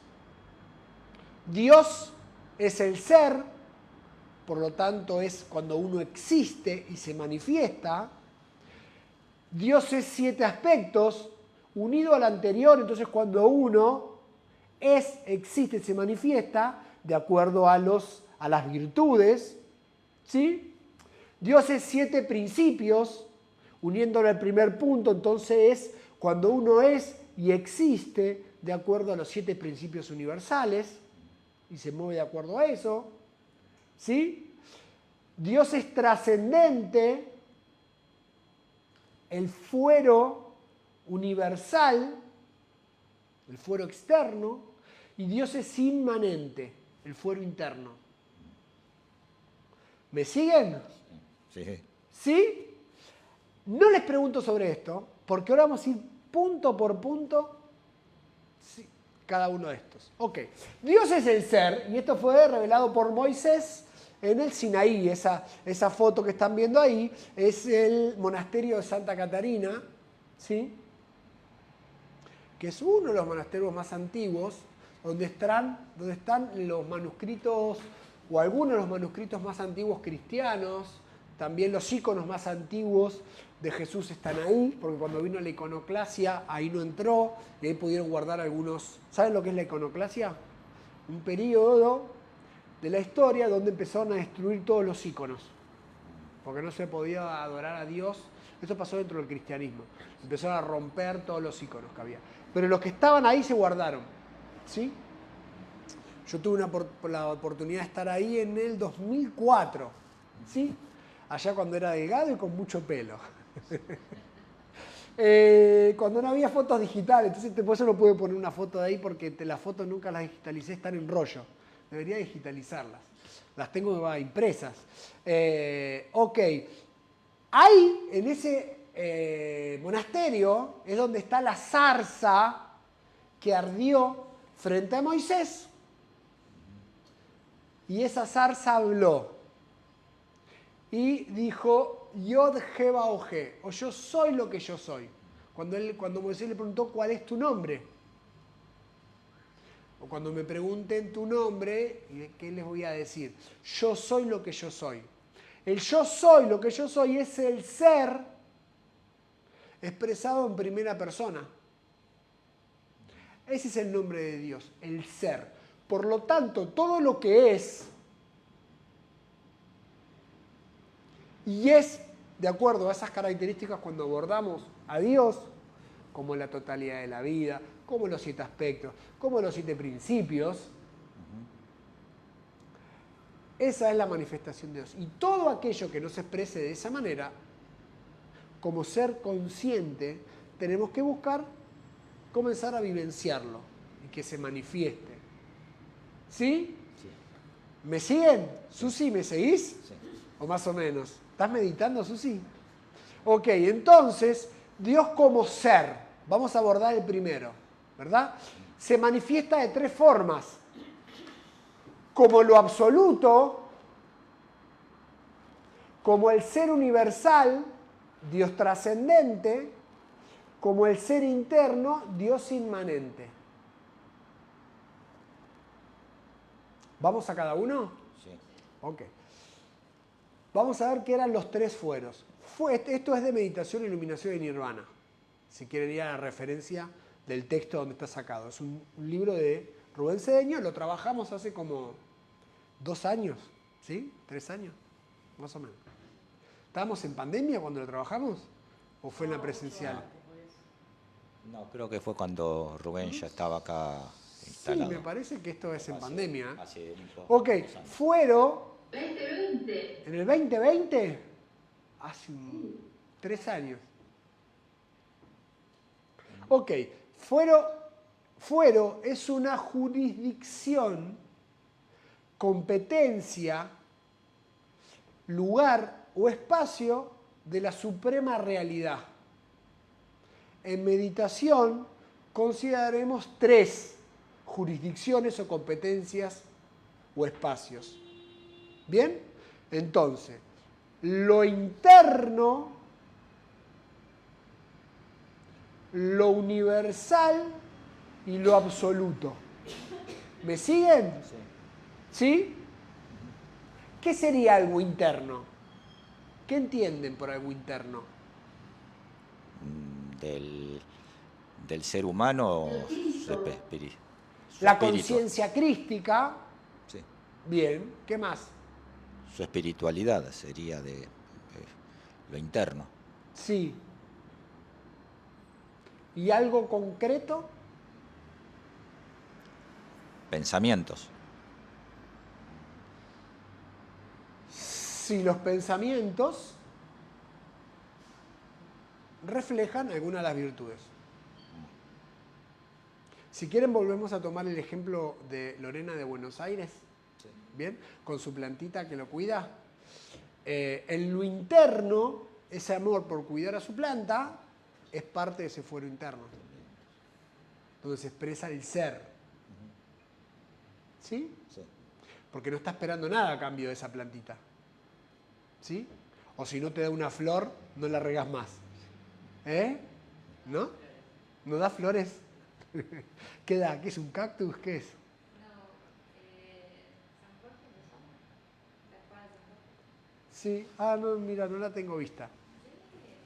Dios es el ser, por lo tanto es cuando uno existe y se manifiesta. Dios es 7 aspectos, unido al anterior, entonces cuando uno existe, se manifiesta de acuerdo a las virtudes, ¿sí? Dios es 7 principios, uniéndolo al primer punto, entonces es cuando uno es y existe de acuerdo a los 7 principios universales y se mueve de acuerdo a eso, ¿sí? Dios es trascendente, el fuero universal, el fuero externo, y Dios es inmanente, el fuero interno. ¿Me siguen? Sí. ¿Sí? No les pregunto sobre esto, porque ahora vamos a ir punto por punto, sí, cada uno de estos. Ok, Dios es el ser, y esto fue revelado por Moisés en el Sinaí. Esa foto que están viendo ahí es el monasterio de Santa Catarina, ¿sí? Que es uno de los monasterios más antiguos, donde están los manuscritos, o algunos de los manuscritos más antiguos cristianos, también los íconos más antiguos de Jesús están ahí, porque cuando vino la iconoclasia, ahí no entró, y ahí pudieron guardar algunos. ¿Saben lo que es la iconoclasia? Un periodo de la historia donde empezaron a destruir todos los íconos, porque no se podía adorar a Dios. Eso pasó dentro del cristianismo. Empezaron a romper todos los íconos que había. Pero los que estaban ahí se guardaron, ¿sí? Yo tuve la oportunidad de estar ahí en el 2004, ¿sí? Allá cuando era delgado y con mucho pelo. Cuando no había fotos digitales, entonces por eso no pude poner una foto de ahí, porque las fotos nunca las digitalicé, están en rollo. Debería digitalizarlas. Las tengo impresas. Ok. Ahí, en ese monasterio, es donde está la zarza que ardió frente a Moisés. Y esa zarza habló. Y dijo, Yod Jeba Oje, o yo soy lo que yo soy. Cuando Moisés le preguntó, ¿cuál es tu nombre? O cuando me pregunten tu nombre, ¿qué les voy a decir? Yo soy lo que yo soy. El yo soy lo que yo soy es el ser expresado en primera persona. Ese es el nombre de Dios, el ser. Por lo tanto, todo lo que es, y es de acuerdo a esas características cuando abordamos a Dios, como la totalidad de la vida, como los 7 aspectos, como los 7 principios. Esa es la manifestación de Dios. Y todo aquello que no se exprese de esa manera, como ser consciente, tenemos que buscar comenzar a vivenciarlo y que se manifieste. ¿Sí? Sí. ¿Me siguen? Susi, ¿me seguís? Sí. ¿O más o menos? ¿Estás meditando, Susi? Ok, entonces, Dios como ser. Vamos a abordar el primero, ¿verdad? Se manifiesta de 3 formas. Como lo absoluto, como el ser universal, Dios trascendente, como el ser interno, Dios inmanente. ¿Vamos a cada uno? Sí. Ok. Vamos a ver qué eran los 3 fueros. Esto es de meditación, iluminación y nirvana. Si quieren ir a la referencia del texto donde está sacado. Es un libro de Rubén Cedeño, lo trabajamos hace como 2 años, ¿sí? 3 años, más o menos. ¿Estábamos en pandemia cuando lo trabajamos? ¿O fue en la presencial? No, creo que fue cuando Rubén ya estaba acá instalado. Sí, me parece que esto es en pandemia. Hace Ok, fuero 2020. en el 2020, hace 3 años. Ok, fuero es una jurisdicción, competencia, lugar o espacio de la suprema realidad. En meditación consideraremos 3 jurisdicciones o competencias o espacios. ¿Bien? Entonces, lo interno, lo universal y lo absoluto. ¿Me siguen? ¿Sí? ¿Qué sería algo interno? ¿Qué entienden por algo interno? Del ser humano, su La espíritu. conciencia crística. Sí. Bien. ¿Qué más? Su espiritualidad sería de lo interno. Sí. ¿Y algo concreto? Pensamientos. Si los pensamientos reflejan alguna de las virtudes. Si quieren volvemos a tomar el ejemplo de Lorena de Buenos Aires, ¿bien? Con su plantita que lo cuida. En lo interno, ese amor por cuidar a su planta es parte de ese fuero interno, donde se expresa el ser. ¿Sí? Sí. Porque no está esperando nada a cambio de esa plantita. ¿Sí? O si no te da una flor, no la regas más. ¿No? ¿No da flores? ¿Qué da? ¿Qué es un cactus? ¿Qué es? Sí. Ah, no, mira, no la tengo vista.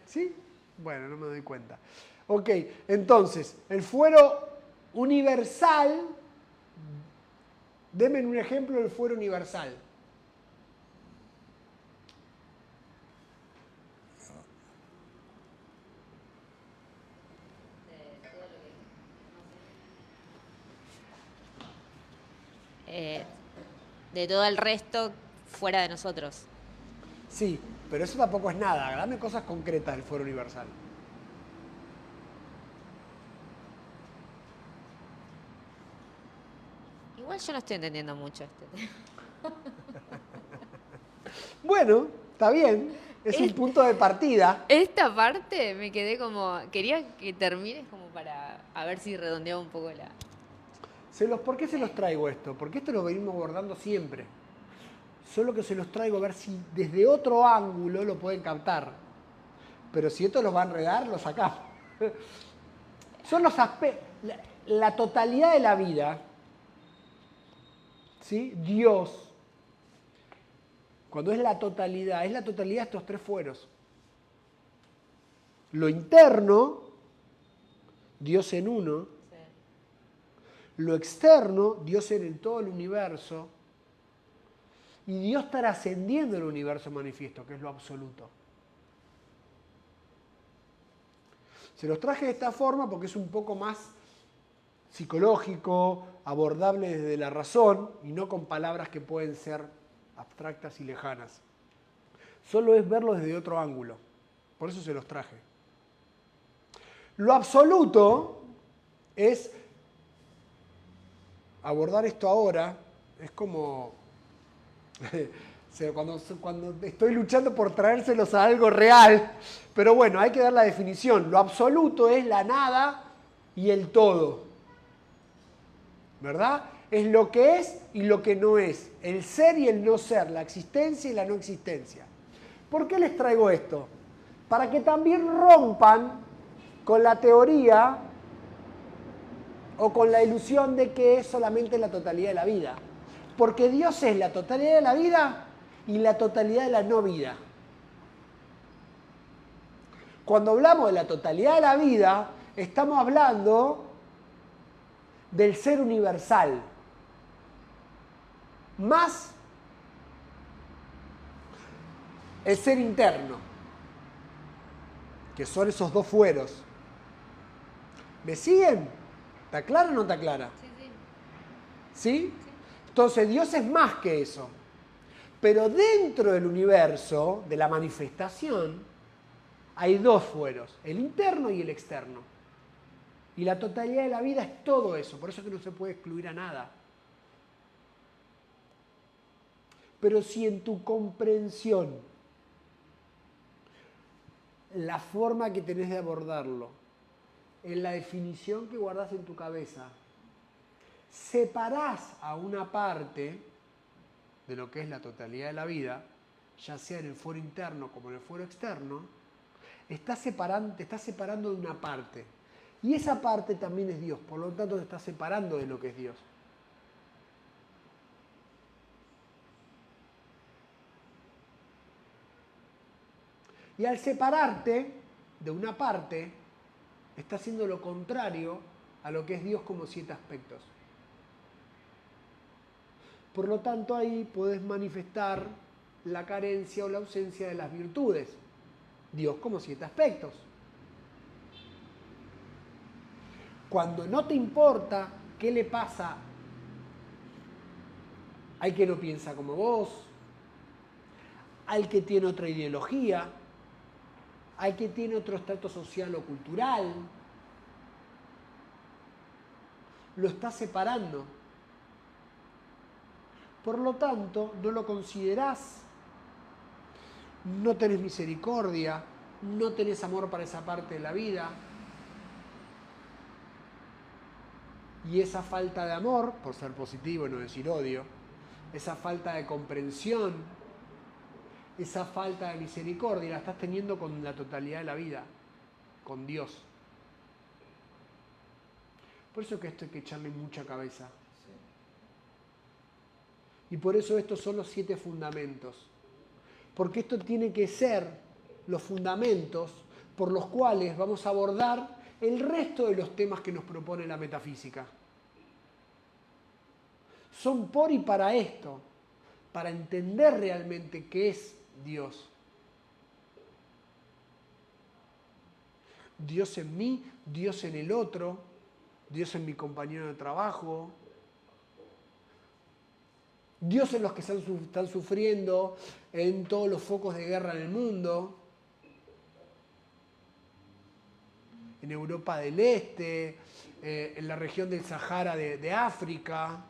¿Sí? Bueno, no me doy cuenta. Ok, entonces, el fuero universal. Denme un ejemplo del fuero universal. De todo el resto fuera de nosotros. Sí, pero eso tampoco es nada. Dame cosas concretas del fuero universal. Igual yo no estoy entendiendo mucho este tema. Bueno, está bien. Es un punto de partida. Esta parte me quedé como... Quería que termines como para... A ver si redondeaba un poco la... ¿Por qué se los traigo esto? Porque esto lo venimos abordando siempre. Solo que se los traigo a ver si desde otro ángulo lo pueden captar. Pero si esto los va a enredar, lo sacamos. Son los aspectos... La totalidad de la vida, ¿sí? Dios, cuando es la totalidad de estos tres fueros. Lo interno, Dios en uno. Lo externo, Dios en todo el universo. Y Dios trascendiendo el universo manifiesto, que es lo absoluto. Se los traje de esta forma porque es un poco más psicológico, abordable desde la razón y no con palabras que pueden ser abstractas y lejanas. Solo es verlo desde otro ángulo. Por eso se los traje. Lo absoluto es abordar esto ahora, es como cuando estoy luchando por traérselos a algo real, pero bueno, hay que dar la definición. Lo absoluto es la nada y el todo, ¿verdad? Es lo que es y lo que no es, el ser y el no ser, la existencia y la no existencia. ¿Por qué les traigo esto? Para que también rompan con la teoría o con la ilusión de que es solamente la totalidad de la vida. Porque Dios es la totalidad de la vida y la totalidad de la no vida. Cuando hablamos de la totalidad de la vida, estamos hablando del ser universal, más el ser interno, que son esos dos fueros. ¿Me siguen? ¿Está clara o no está clara? ¿Sí? Entonces Dios es más que eso. Pero dentro del universo, de la manifestación, hay dos fueros, el interno y el externo. Y la totalidad de la vida es todo eso, por eso es que no se puede excluir a nada. Pero si en tu comprensión, la forma que tenés de abordarlo, en la definición que guardás en tu cabeza, separás a una parte de lo que es la totalidad de la vida, ya sea en el fuero interno como en el fuero externo, te estás separando de una parte. Y esa parte también es Dios, por lo tanto te estás separando de lo que es Dios. Y al separarte de una parte, está haciendo lo contrario a lo que es Dios como 7 aspectos. Por lo tanto, ahí podés manifestar la carencia o la ausencia de las virtudes. Dios como 7 aspectos. Cuando no te importa qué le pasa, hay que no piensa como vos, al que tiene otra ideología, al que tiene otro estrato social o cultural, lo estás separando. Por lo tanto, no lo considerás, no tenés misericordia, no tenés amor para esa parte de la vida. Y esa falta de amor, por ser positivo y no decir odio, esa falta de comprensión, esa falta de misericordia, la estás teniendo con la totalidad de la vida, con Dios. Por eso que esto hay que echarle mucha cabeza. Y por eso estos son los 7 fundamentos. Porque esto tiene que ser los fundamentos por los cuales vamos a abordar el resto de los temas que nos propone la metafísica. Son por y para esto, para entender realmente qué es Dios. Dios en mí, Dios en el otro, Dios en mi compañero de trabajo, Dios en los que están sufriendo en todos los focos de guerra en el mundo, en Europa del Este, en la región del Sahara de África.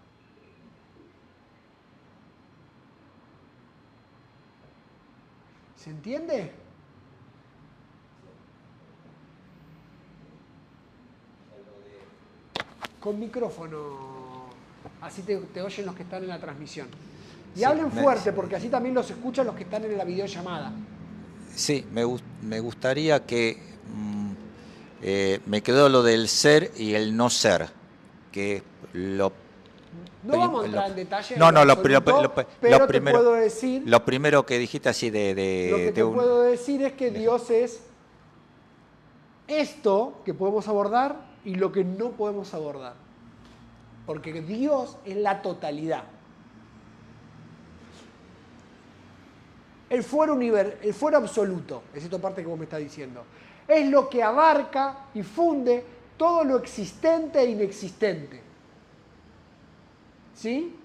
¿Se entiende? Con micrófono, así te oyen los que están en la transmisión. Y sí, hablen fuerte, porque así también los escuchan los que están en la videollamada. Sí, me gustaría que me quedó lo del ser y el no ser, que lo... No vamos a entrar en detalle. No, pero lo te puedo decir... Lo primero que dijiste así Lo que te puedo decir es que Dios es esto que podemos abordar y lo que no podemos abordar. Porque Dios es la totalidad. El fuero absoluto, es esta parte que vos me estás diciendo, es lo que abarca y funde todo lo existente e inexistente. ¿Sí?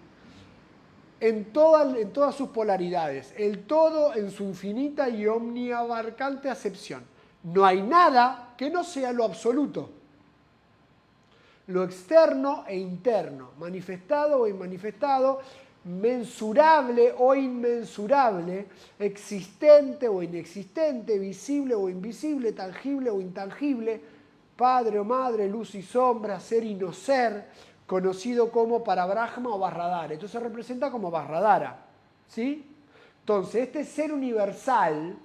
En todas sus polaridades, el todo en su infinita y omniabarcante acepción. No hay nada que no sea lo absoluto. Lo externo e interno, manifestado o inmanifestado, mensurable o inmensurable, existente o inexistente, visible o invisible, tangible o intangible, padre o madre, luz y sombra, ser y no ser, conocido como Parabrahma o Vajradhara. Esto se representa como Vajradhara, ¿sí? Entonces, este ser universal,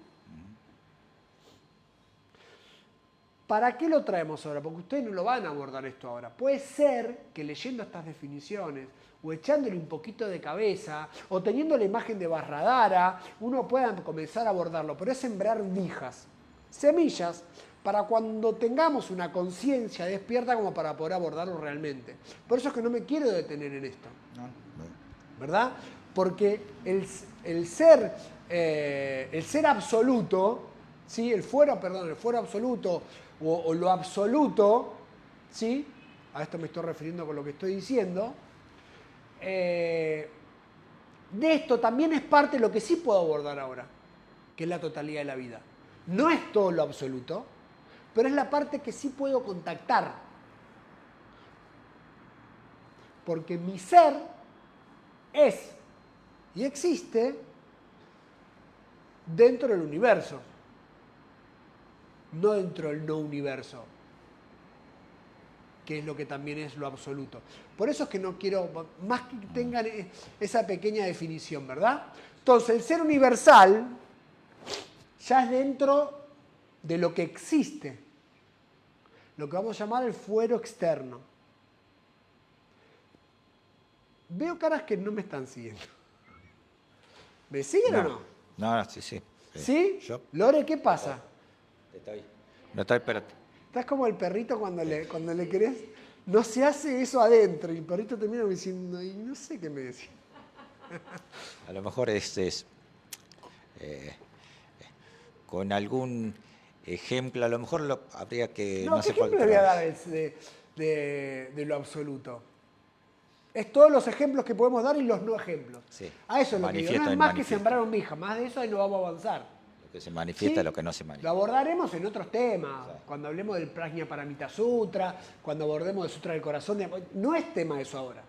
¿para qué lo traemos ahora? Porque ustedes no lo van a abordar esto ahora. Puede ser que leyendo estas definiciones, o echándole un poquito de cabeza, o teniendo la imagen de Vajradhara, uno pueda comenzar a abordarlo, pero es sembrar vijas, semillas, para cuando tengamos una conciencia despierta como para poder abordarlo realmente. Por eso es que no me quiero detener en esto. ¿Verdad? Porque el ser absoluto, ¿sí? el fuero absoluto o lo absoluto, ¿sí? A esto me estoy refiriendo con lo que estoy diciendo. De esto también es parte de lo que sí puedo abordar ahora, que es la totalidad de la vida. No es todo lo absoluto, pero es la parte que sí puedo contactar. Porque mi ser es y existe dentro del universo, no dentro del no universo, que es lo que también es lo absoluto. Por eso es que no quiero, más que tengan esa pequeña definición, ¿verdad? Entonces, el ser universal ya es dentro de lo que existe, lo que vamos a llamar el fuero externo. Veo caras que no me están siguiendo. ¿Me siguen o no? No, sí. ¿Sí? ¿Yo? Lore, ¿qué pasa? No estoy, espérate. Estás como el perrito cuando le querés. No se hace eso adentro y el perrito termina diciendo, y no sé qué me decís. A lo mejor con algún ejemplo, a lo mejor habría que... No, ¿qué ejemplo le voy a dar? de lo absoluto. Es todos los ejemplos que podemos dar y los no ejemplos. Sí. A eso es lo que digo. No es más que manifiesto. sembrar un hija, más de eso ahí no vamos a avanzar. Lo que se manifiesta, ¿Sí? lo que no se Lo manifiesta. abordaremos en otros temas, Claro. cuando hablemos del Prajna Paramita Sutra, cuando abordemos del Sutra del Corazón. No es tema eso ahora,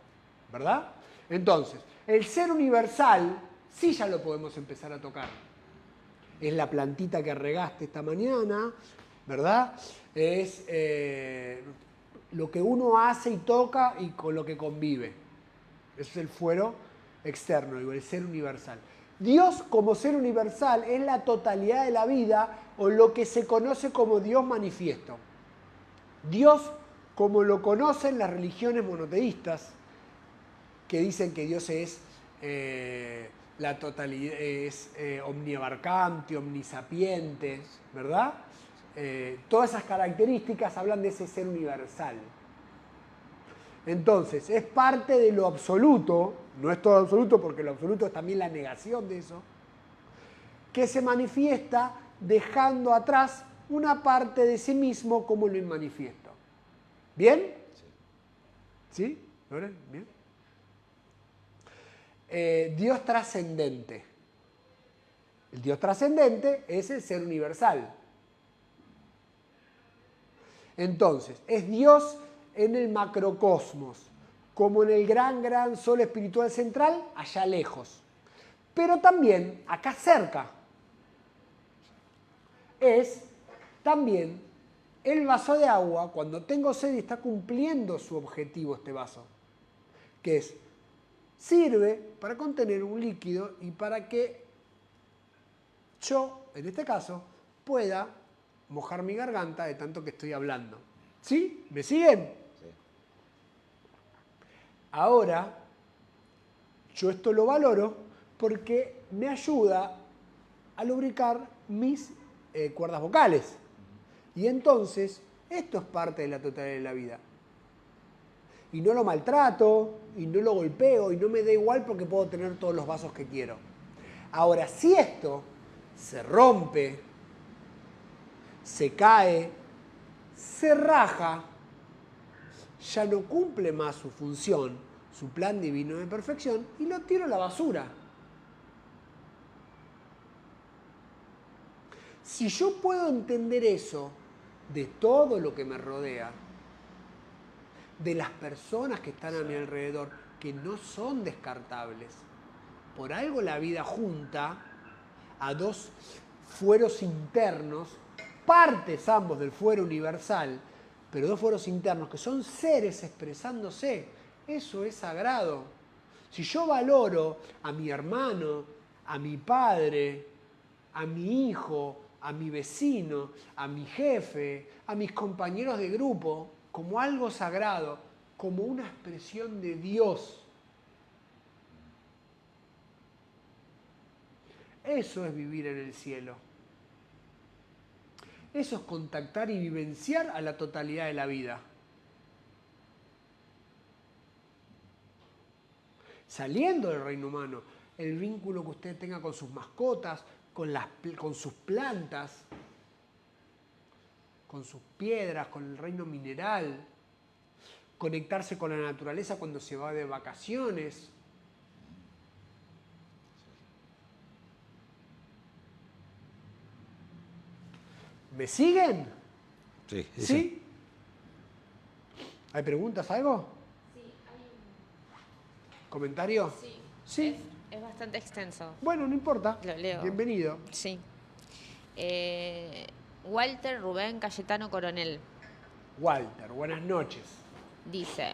¿verdad? Entonces, el ser universal sí ya lo podemos empezar a tocar. Es la plantita que regaste esta mañana, ¿verdad? Es lo que uno hace y toca y con lo que convive. Eso es el fuero externo, digo, el ser universal. Dios como ser universal es la totalidad de la vida o lo que se conoce como Dios manifiesto. Dios como lo conocen las religiones monoteístas, que dicen que Dios es la totalidad, es omniabarcante, omnisapiente, ¿verdad? Todas esas características hablan de ese ser universal. Entonces, es parte de lo absoluto, no es todo absoluto porque lo absoluto es también la negación de eso, que se manifiesta dejando atrás una parte de sí mismo como lo inmanifiesto. ¿Bien? ¿Sí? ¿Loren? ¿Bien? Dios trascendente. El Dios trascendente es el ser universal. Entonces, es Dios en el macrocosmos, como en el gran sol espiritual central, allá lejos. Pero también, acá cerca, es también el vaso de agua, cuando tengo sed y está cumpliendo su objetivo este vaso, que es, sirve para contener un líquido y para que yo, en este caso, pueda mojar mi garganta de tanto que estoy hablando. ¿Sí? ¿Me siguen? Sí. Ahora, yo esto lo valoro porque me ayuda a lubricar mis cuerdas vocales. Y entonces, esto es parte de la totalidad de la vida. Y no lo maltrato, y no lo golpeo, y no me da igual porque puedo tener todos los vasos que quiero. Ahora, si esto se rompe, se cae, se raja, ya no cumple más su función, su plan divino de perfección, y lo tiro a la basura. Si yo puedo entender eso de todo lo que me rodea, de las personas que están a mi alrededor, que no son descartables, por algo la vida junta a dos fueros internos, partes ambos del fuero universal, pero dos fueros internos que son seres expresándose. Eso es sagrado. Si yo valoro a mi hermano, a mi padre, a mi hijo, a mi vecino, a mi jefe, a mis compañeros de grupo, como algo sagrado, como una expresión de Dios, eso es vivir en el cielo. Eso es contactar y vivenciar a la totalidad de la vida. Saliendo del reino humano, el vínculo que usted tenga con sus mascotas, con sus plantas, con sus piedras, con el reino mineral, conectarse con la naturaleza cuando se va de vacaciones. ¿Me siguen? Sí, sí, ¿Sí? ¿Hay preguntas, algo? Sí, hay un... ¿Comentario? Sí. Sí. Es bastante extenso. Bueno, no importa. Lo leo. Bienvenido. Sí. Walter Rubén Cayetano Coronel Walter, buenas noches. dice: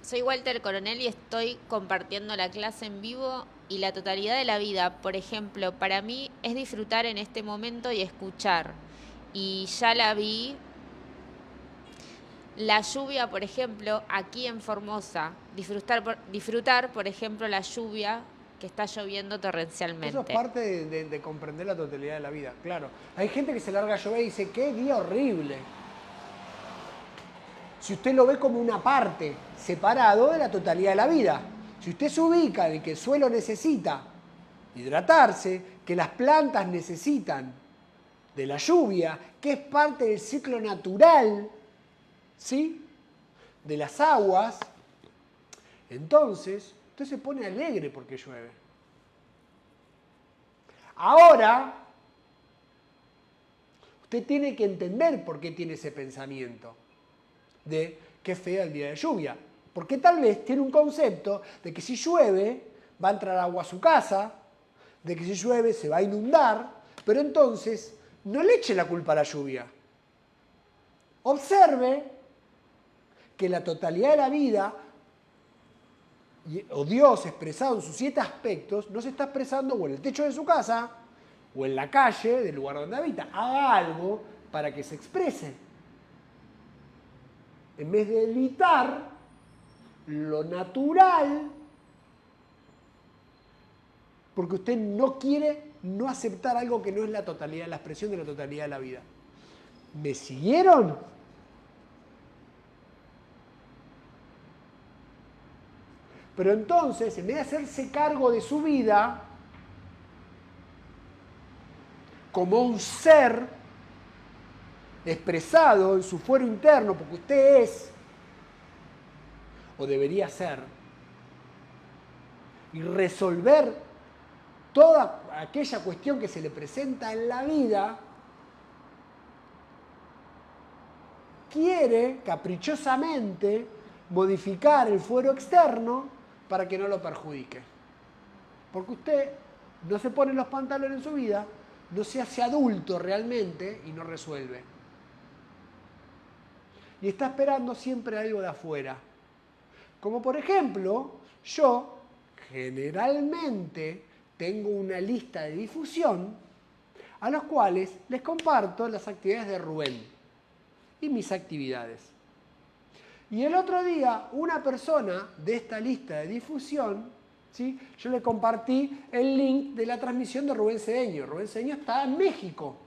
soy Walter Coronel y estoy compartiendo la clase en vivo y la totalidad de la vida. Por ejemplo, para mí es disfrutar en este momento y escuchar. Y ya la vi. La lluvia, por ejemplo, aquí en Formosa. Disfrutar, por ejemplo, la lluvia que está lloviendo torrencialmente. Eso es parte de comprender la totalidad de la vida, claro. Hay gente que se larga a llover y dice, qué día horrible. Si usted lo ve como una parte separado de la totalidad de la vida. Si usted se ubica en que el suelo necesita hidratarse, que las plantas necesitan de la lluvia, que es parte del ciclo natural, ¿sí? de las aguas, entonces usted se pone alegre porque llueve. Ahora, usted tiene que entender por qué tiene ese pensamiento de qué feo el día de lluvia. Porque tal vez tiene un concepto de que si llueve va a entrar agua a su casa, de que si llueve se va a inundar, pero entonces no le eche la culpa a la lluvia. Observe que la totalidad de la vida, o Dios expresado en sus 7 aspectos, no se está expresando o en el techo de su casa, o en la calle del lugar donde habita. Haga algo para que se exprese. En vez de evitar lo natural, porque usted no quiere no aceptar algo que no es la totalidad, la expresión de la totalidad de la vida. ¿Me siguieron? Pero entonces, en vez de hacerse cargo de su vida como un ser expresado en su fuero interno, porque usted es, o debería ser, y resolver toda aquella cuestión que se le presenta en la vida, quiere caprichosamente modificar el fuero externo para que no lo perjudique. Porque usted no se pone los pantalones en su vida, no se hace adulto realmente y no resuelve. Y está esperando siempre algo de afuera. Como por ejemplo, yo generalmente tengo una lista de difusión a los cuales les comparto las actividades de Rubén y mis actividades. Y el otro día, una persona de esta lista de difusión, ¿sí?, yo le compartí el link de la transmisión de Rubén Cedeño. Rubén Cedeño está en México,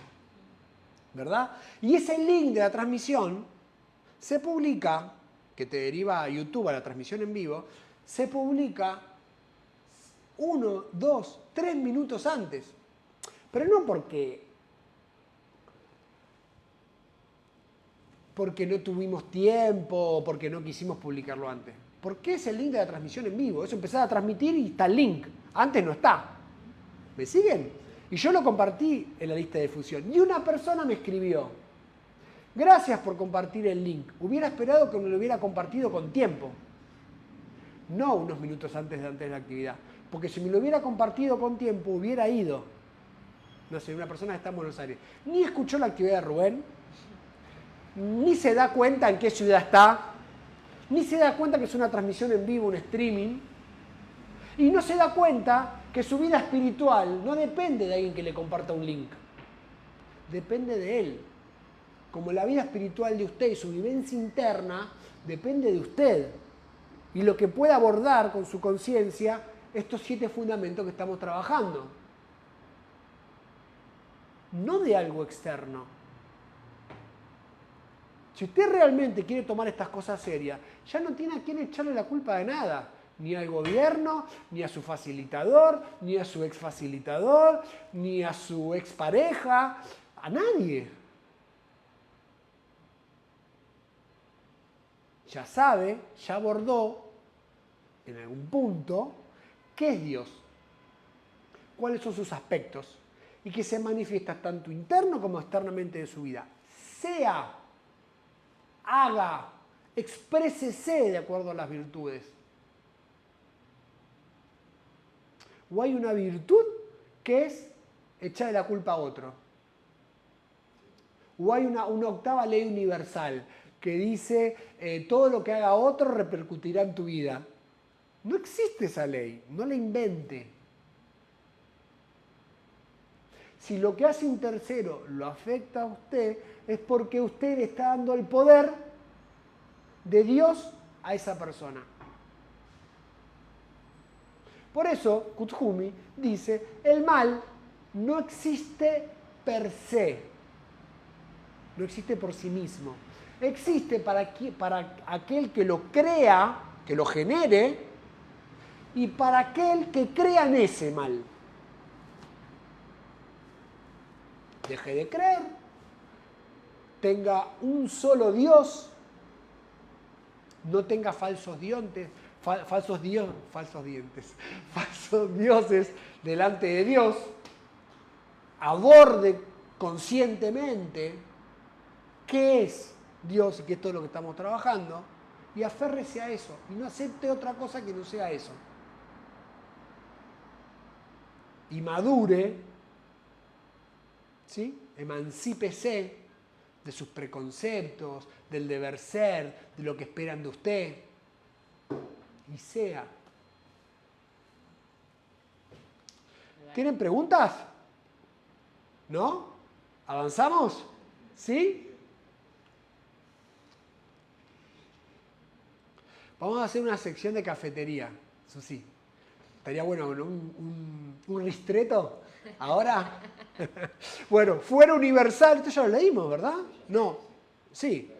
¿verdad? Y ese link de la transmisión se publica, que te deriva a YouTube, a la transmisión en vivo, se publica 1, 2, 3 minutos antes. Pero no porque no tuvimos tiempo o porque no quisimos publicarlo antes. Porque es el link de la transmisión en vivo. Eso empezaba a transmitir y está el link. Antes no está. ¿Me siguen? Y yo lo compartí en la lista de difusión. Y una persona me escribió: gracias por compartir el link. Hubiera esperado que me lo hubiera compartido con tiempo. No unos minutos antes de la actividad. Porque si me lo hubiera compartido con tiempo, hubiera ido. No sé, una persona que está en Buenos Aires. Ni escuchó la actividad de Rubén, ni se da cuenta en qué ciudad está, ni se da cuenta que es una transmisión en vivo, un streaming, y no se da cuenta que su vida espiritual no depende de alguien que le comparta un link. Depende de él. Como la vida espiritual de usted y su vivencia interna depende de usted. Y lo que pueda abordar con su conciencia estos 7 fundamentos que estamos trabajando. No de algo externo. Si usted realmente quiere tomar estas cosas serias, ya no tiene a quién echarle la culpa de nada. Ni al gobierno, ni a su facilitador, ni a su exfacilitador, ni a su expareja, a nadie. Ya sabe, ya abordó en algún punto qué es Dios, cuáles son sus aspectos y que se manifiesta tanto interno como externamente de su vida. Sea, haga, exprésese de acuerdo a las virtudes. O hay una virtud que es echarle la culpa a otro. O hay una octava ley universal que dice todo lo que haga otro repercutirá en tu vida. No existe esa ley, no la invente. Si lo que hace un tercero lo afecta a usted, es porque usted le está dando el poder de Dios a esa persona. Por eso, Kuthumi dice, el mal no existe per se, no existe por sí mismo. Existe para aquel que lo crea, que lo genere, y para aquel que crea en ese mal. Deje de creer, tenga un solo Dios no tenga falsos dientes delante de Dios, aborde conscientemente qué es Dios y qué es todo lo que estamos trabajando, y aférrese a eso, y no acepte otra cosa que no sea eso. Y madure, ¿sí? Emancípese de sus preconceptos, del deber ser, de lo que esperan de usted, y sea. ¿Tienen preguntas? ¿No? ¿Avanzamos? ¿Sí? Vamos a hacer una sección de cafetería, eso sí. Estaría bueno, ¿no? Un ristretto. ¿Ahora? Bueno, fuero universal, esto ya lo leímos, ¿verdad? No. Sí.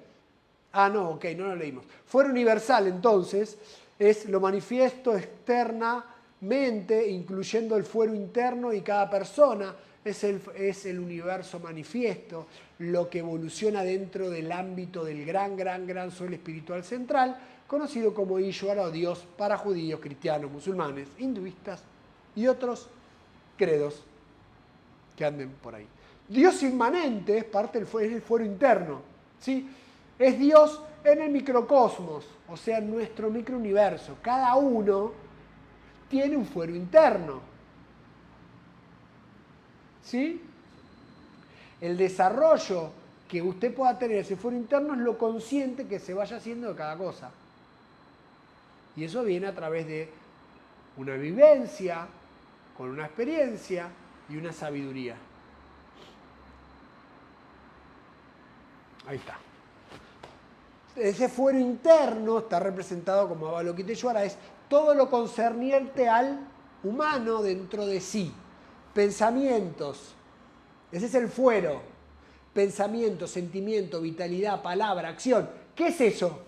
Ah, no, ok, no lo leímos. Fuero universal, entonces, es lo manifiesto externamente, incluyendo el fuero interno y cada persona. Es el universo manifiesto, lo que evoluciona dentro del ámbito del gran sol espiritual central, conocido como Ishvara o Dios para judíos, cristianos, musulmanes, hinduistas y otros credos que anden por ahí. Dios inmanente es parte del es el fuero interno, ¿sí? Es Dios en el microcosmos, o sea, en nuestro microuniverso. Cada uno tiene un fuero interno, ¿sí? El desarrollo que usted pueda tener ese fuero interno es lo consciente que se vaya haciendo de cada cosa. Y eso viene a través de una vivencia, con una experiencia y una sabiduría. Ahí está. Ese fuero interno está representado como Avalokiteshvara, es todo lo concerniente al humano dentro de sí. Pensamientos, ese es el fuero. Pensamiento, sentimiento, vitalidad, palabra, acción. ¿Qué es eso?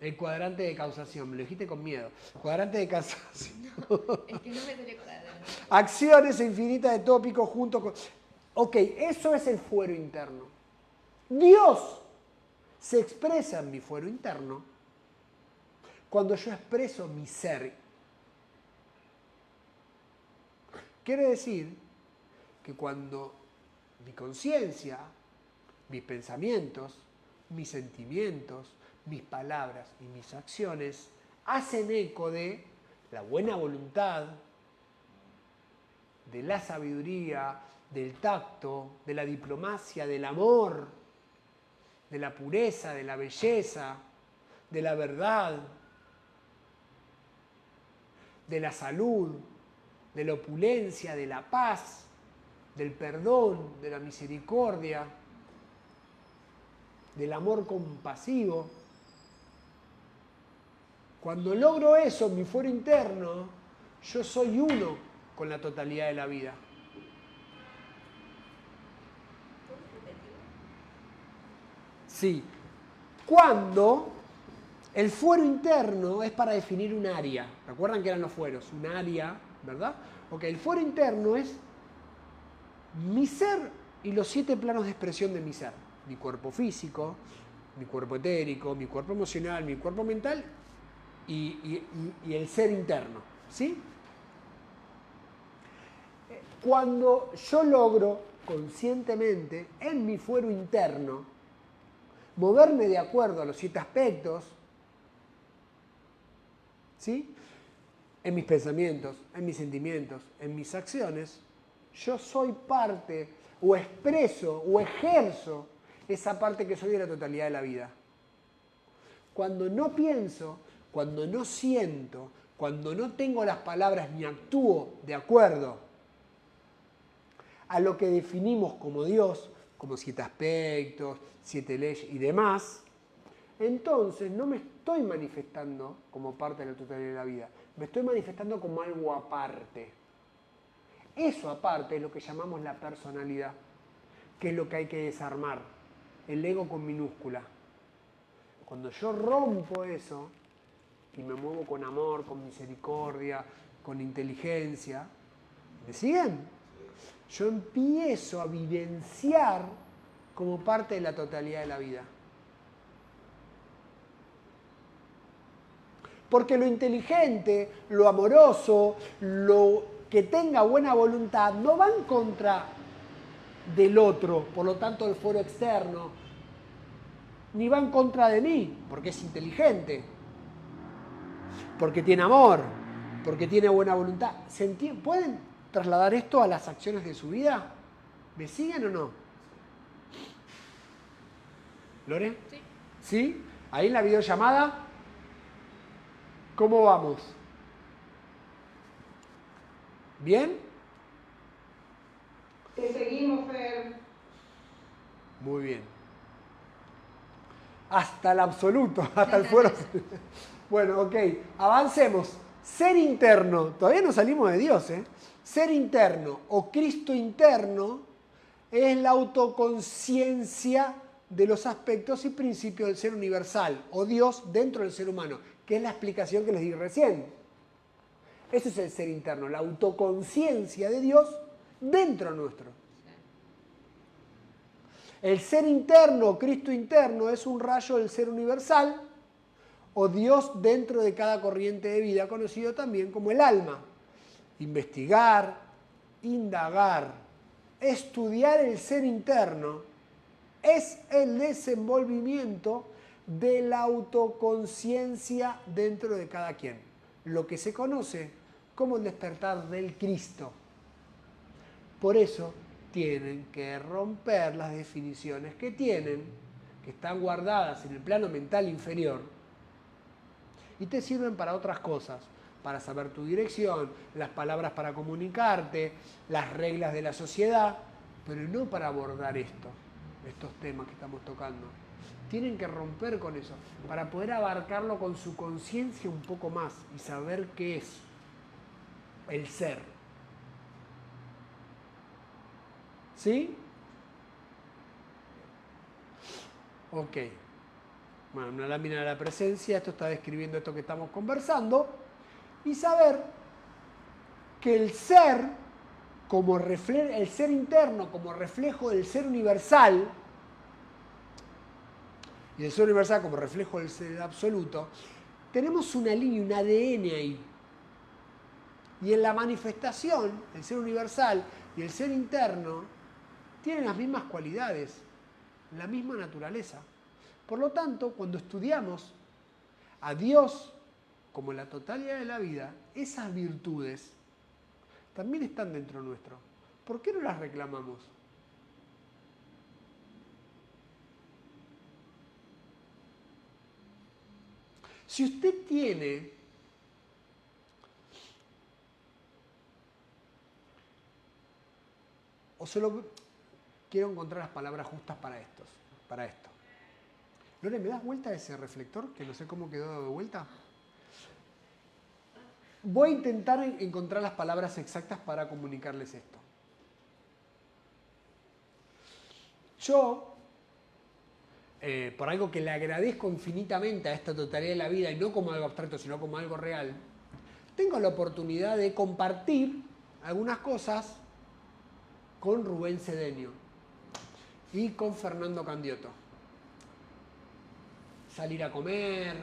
El cuadrante de causación, me lo dijiste con miedo. Cuadrante de causación. No, es que no me sale cuadrante. Acciones infinitas de tópicos junto con... Ok, eso es el fuero interno. Dios se expresa en mi fuero interno cuando yo expreso mi ser. Quiere decir que cuando mi conciencia, mis pensamientos, mis sentimientos, mis palabras y mis acciones hacen eco de la buena voluntad, de la sabiduría, del tacto, de la diplomacia, del amor, de la pureza, de la belleza, de la verdad, de la salud, de la opulencia, de la paz, del perdón, de la misericordia, del amor compasivo. Cuando logro eso en mi fuero interno, yo soy uno con la totalidad de la vida. Sí. Cuando el fuero interno es para definir un área. ¿Recuerdan que eran los fueros? Un área, ¿verdad? Ok, el fuero interno es mi ser y los 7 planos de expresión de mi ser. Mi cuerpo físico, mi cuerpo etérico, mi cuerpo emocional, mi cuerpo mental y el ser interno, ¿sí? Cuando yo logro conscientemente en mi fuero interno moverme de acuerdo a los 7 aspectos, ¿sí? En mis pensamientos, en mis sentimientos, en mis acciones, yo soy parte o expreso o ejerzo esa parte que soy de la totalidad de la vida. Cuando no pienso, cuando no siento, cuando no tengo las palabras ni actúo de acuerdo a lo que definimos como Dios, como 7 aspectos, 7 leyes y demás, entonces no me estoy manifestando como parte de la totalidad de la vida, me estoy manifestando como algo aparte. Eso aparte es lo que llamamos la personalidad, que es lo que hay que desarmar, el ego con minúscula. Cuando yo rompo eso y me muevo con amor, con misericordia, con inteligencia, ¿me siguen? Yo empiezo a vivenciar como parte de la totalidad de la vida. Porque lo inteligente, lo amoroso, lo que tenga buena voluntad, no va en contra del otro, por lo tanto del fuero externo, ni va en contra de mí, porque es inteligente, porque tiene amor, porque tiene buena voluntad. ¿Pueden trasladar esto a las acciones de su vida? ¿Me siguen o no? ¿Lore? Sí. ¿Sí? Ahí en la videollamada, ¿cómo vamos? ¿Bien? Te seguimos, Fer. Muy bien. Hasta el absoluto, hasta el fuero. Bueno, ok, avancemos. Ser interno, todavía no salimos de Dios, ¿eh? Ser interno o Cristo interno es la autoconciencia de los aspectos y principios del ser universal, o Dios dentro del ser humano, que es la explicación que les di recién. Eso es el ser interno, la autoconciencia de Dios dentro nuestro. El ser interno, Cristo interno, es un rayo del ser universal, o Dios dentro de cada corriente de vida, conocido también como el alma. Investigar, indagar, estudiar el ser interno es el desenvolvimiento de la autoconciencia dentro de cada quien, lo que se conoce como el despertar del Cristo. Por eso tienen que romper las definiciones que tienen, que están guardadas en el plano mental inferior, y te sirven para otras cosas, para saber tu dirección, las palabras para comunicarte, las reglas de la sociedad, pero no para abordar estos temas que estamos tocando. Tienen que romper con eso, para poder abarcarlo con su conciencia un poco más y saber qué es el ser. ¿Sí? Ok. Bueno, una lámina de la presencia, esto está describiendo esto que estamos conversando, y saber que el ser, el ser interno como reflejo del ser universal, y el ser universal como reflejo del ser absoluto, tenemos una línea, un ADN ahí. Y en la manifestación, el ser universal y el ser interno tienen las mismas cualidades, la misma naturaleza. Por lo tanto, cuando estudiamos a Dios como la totalidad de la vida, esas virtudes también están dentro nuestro. ¿Por qué no las reclamamos? Si usted tiene quiero encontrar las palabras justas para esto. Lore, ¿me das vuelta a ese reflector? Que no sé cómo quedó de vuelta. Voy a intentar encontrar las palabras exactas para comunicarles esto. Yo, por algo que le agradezco infinitamente a esta totalidad de la vida, y no como algo abstracto, sino como algo real, tengo la oportunidad de compartir algunas cosas con Rubén Cedeño y con Fernando Candiotto. Salir a comer,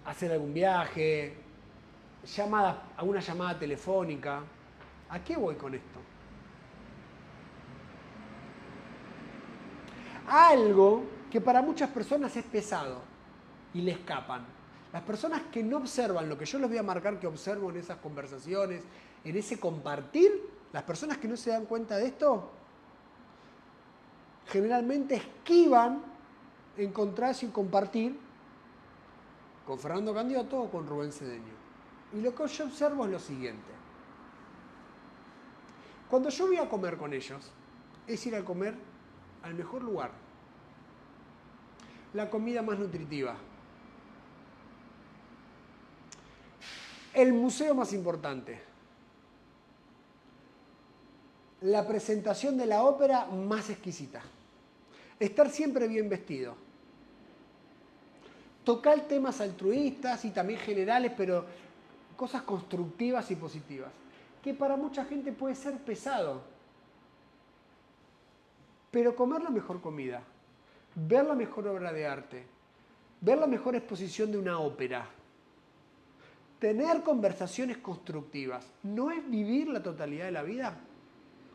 hacer algún viaje, alguna llamada telefónica. ¿A qué voy con esto? Algo que para muchas personas es pesado y le escapan. Las personas que no observan lo que yo les voy a marcar que observo en esas conversaciones, en ese compartir, las personas que no se dan cuenta de esto, generalmente esquivan encontrarse y compartir con Fernando Candiotto o con Rubén Cedeño. Y lo que yo observo es lo siguiente. Cuando yo voy a comer con ellos, es ir a comer al mejor lugar, la comida más nutritiva, el museo más importante, la presentación de la ópera más exquisita, estar siempre bien vestido, tocar temas altruistas y también generales, pero cosas constructivas y positivas, que para mucha gente puede ser pesado. Pero comer la mejor comida, ver la mejor obra de arte, ver la mejor exposición de una ópera, tener conversaciones constructivas, ¿no es vivir la totalidad de la vida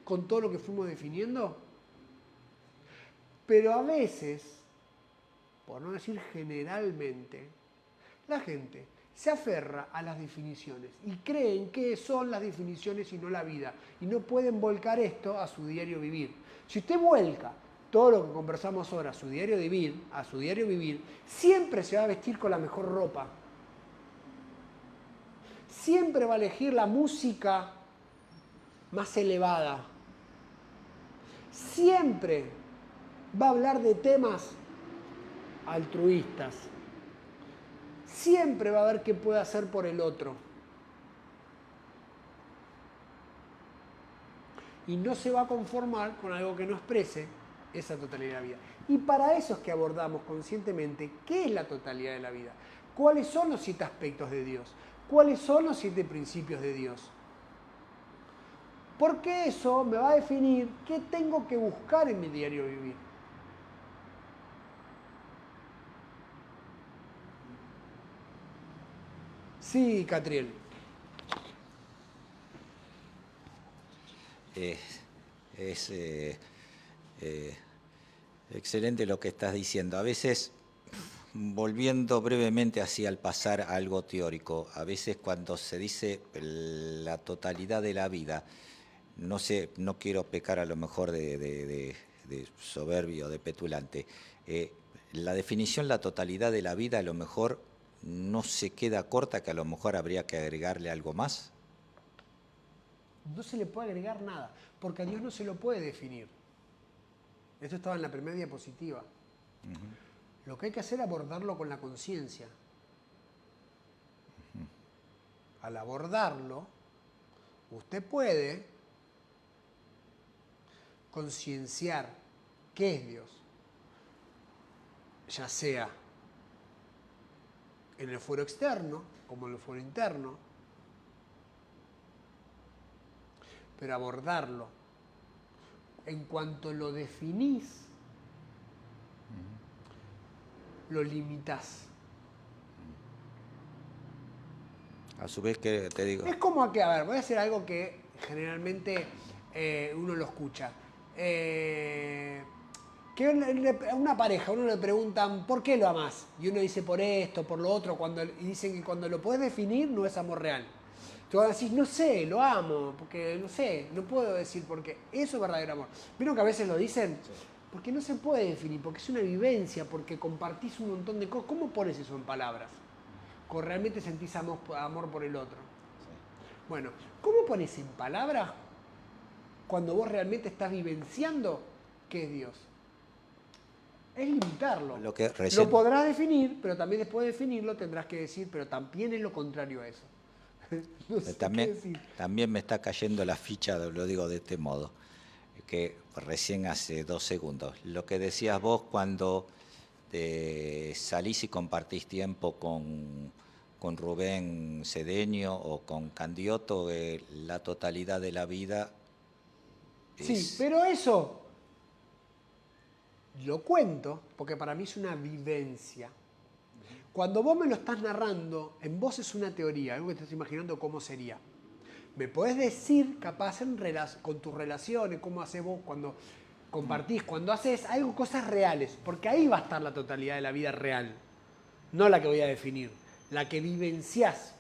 con todo lo que fuimos definiendo? Pero a veces, por no decir generalmente, la gente se aferra a las definiciones y creen que son las definiciones y no la vida. Y no pueden volcar esto a su diario vivir. Si usted vuelca todo lo que conversamos ahora a su diario vivir, siempre se va a vestir con la mejor ropa. Siempre va a elegir la música más elevada. Siempre va a hablar de temas altruistas. Siempre va a ver qué puede hacer por el otro. Y no se va a conformar con algo que no exprese esa totalidad de la vida. Y para eso es que abordamos conscientemente qué es la totalidad de la vida. ¿Cuáles son los 7 aspectos de Dios? ¿Cuáles son los 7 principios de Dios? Porque eso me va a definir qué tengo que buscar en mi diario vivir. Sí, Catriel. Es excelente lo que estás diciendo. A veces, volviendo brevemente así al pasar a algo teórico, a veces cuando se dice la totalidad de la vida, no sé, no quiero pecar a lo mejor de soberbio, de petulante. La definición, la totalidad de la vida, a lo mejor no se queda corta, que a lo mejor habría que agregarle algo más. No se le puede agregar nada, porque a Dios no se lo puede definir. Esto estaba en la primera diapositiva. Lo que hay que hacer es abordarlo con la conciencia. Al abordarlo, usted puede concienciar qué es Dios, ya sea en el fuero externo como en el fuero interno, pero abordarlo. En cuanto lo definís, lo limitás. A su vez, que te digo. Es como que, a ver, voy a hacer algo que generalmente uno lo escucha. Que a una pareja, uno le preguntan, ¿por qué lo amás? Y uno dice, por esto, por lo otro, y dicen que cuando lo puedes definir no es amor real. Tú vas a decir, no sé, lo amo, porque no sé, no puedo decir por qué. Eso es verdadero amor. ¿Vieron que a veces lo dicen? Sí. Porque no se puede definir, porque es una vivencia, porque compartís un montón de cosas. ¿Cómo pones eso en palabras? Cuando realmente sentís amor por el otro. Sí. Bueno, ¿cómo pones en palabras cuando vos realmente estás vivenciando qué es Dios? Es limitarlo. Lo podrás definir, pero también después de definirlo tendrás que decir, pero también es lo contrario a eso. No sé también me está cayendo la ficha, lo digo de este modo, que recién hace 2 segundos. Lo que decías vos cuando salís y compartís tiempo con Rubén Cedeño o con Candioto, la totalidad de la vida. Sí, pero eso lo cuento porque para mí es una vivencia. Cuando vos me lo estás narrando, en vos es una teoría, algo que te estás imaginando cómo sería. Me podés decir, capaz, con tus relaciones, cómo haces vos cuando compartís, cuando haces algo, cosas reales, porque ahí va a estar la totalidad de la vida real, no la que voy a definir, la que vivenciás.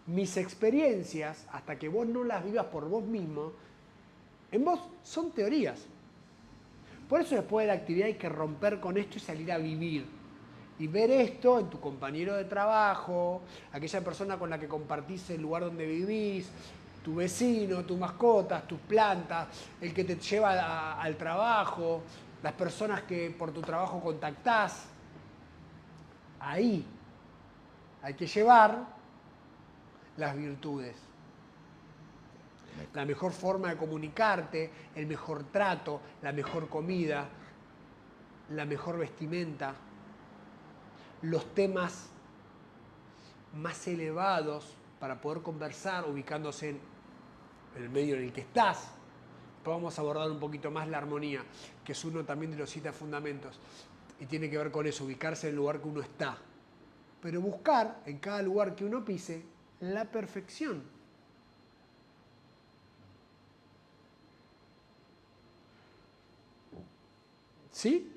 Mis experiencias, hasta que vos no las vivas por vos mismo, en vos son teorías. Por eso después de la actividad hay que romper con esto y salir a vivir. Y ver esto en tu compañero de trabajo, aquella persona con la que compartís el lugar donde vivís, tu vecino, tus mascotas, tus plantas, el que te lleva al trabajo, las personas que por tu trabajo contactás. Ahí hay que llevar las virtudes. La mejor forma de comunicarte, el mejor trato, la mejor comida, la mejor vestimenta, los temas más elevados para poder conversar, ubicándose en el medio en el que estás. Después vamos a abordar un poquito más la armonía, que es uno también de los 7 fundamentos. Y tiene que ver con eso, ubicarse en el lugar que uno está. Pero buscar en cada lugar que uno pise la perfección. ¿Sí?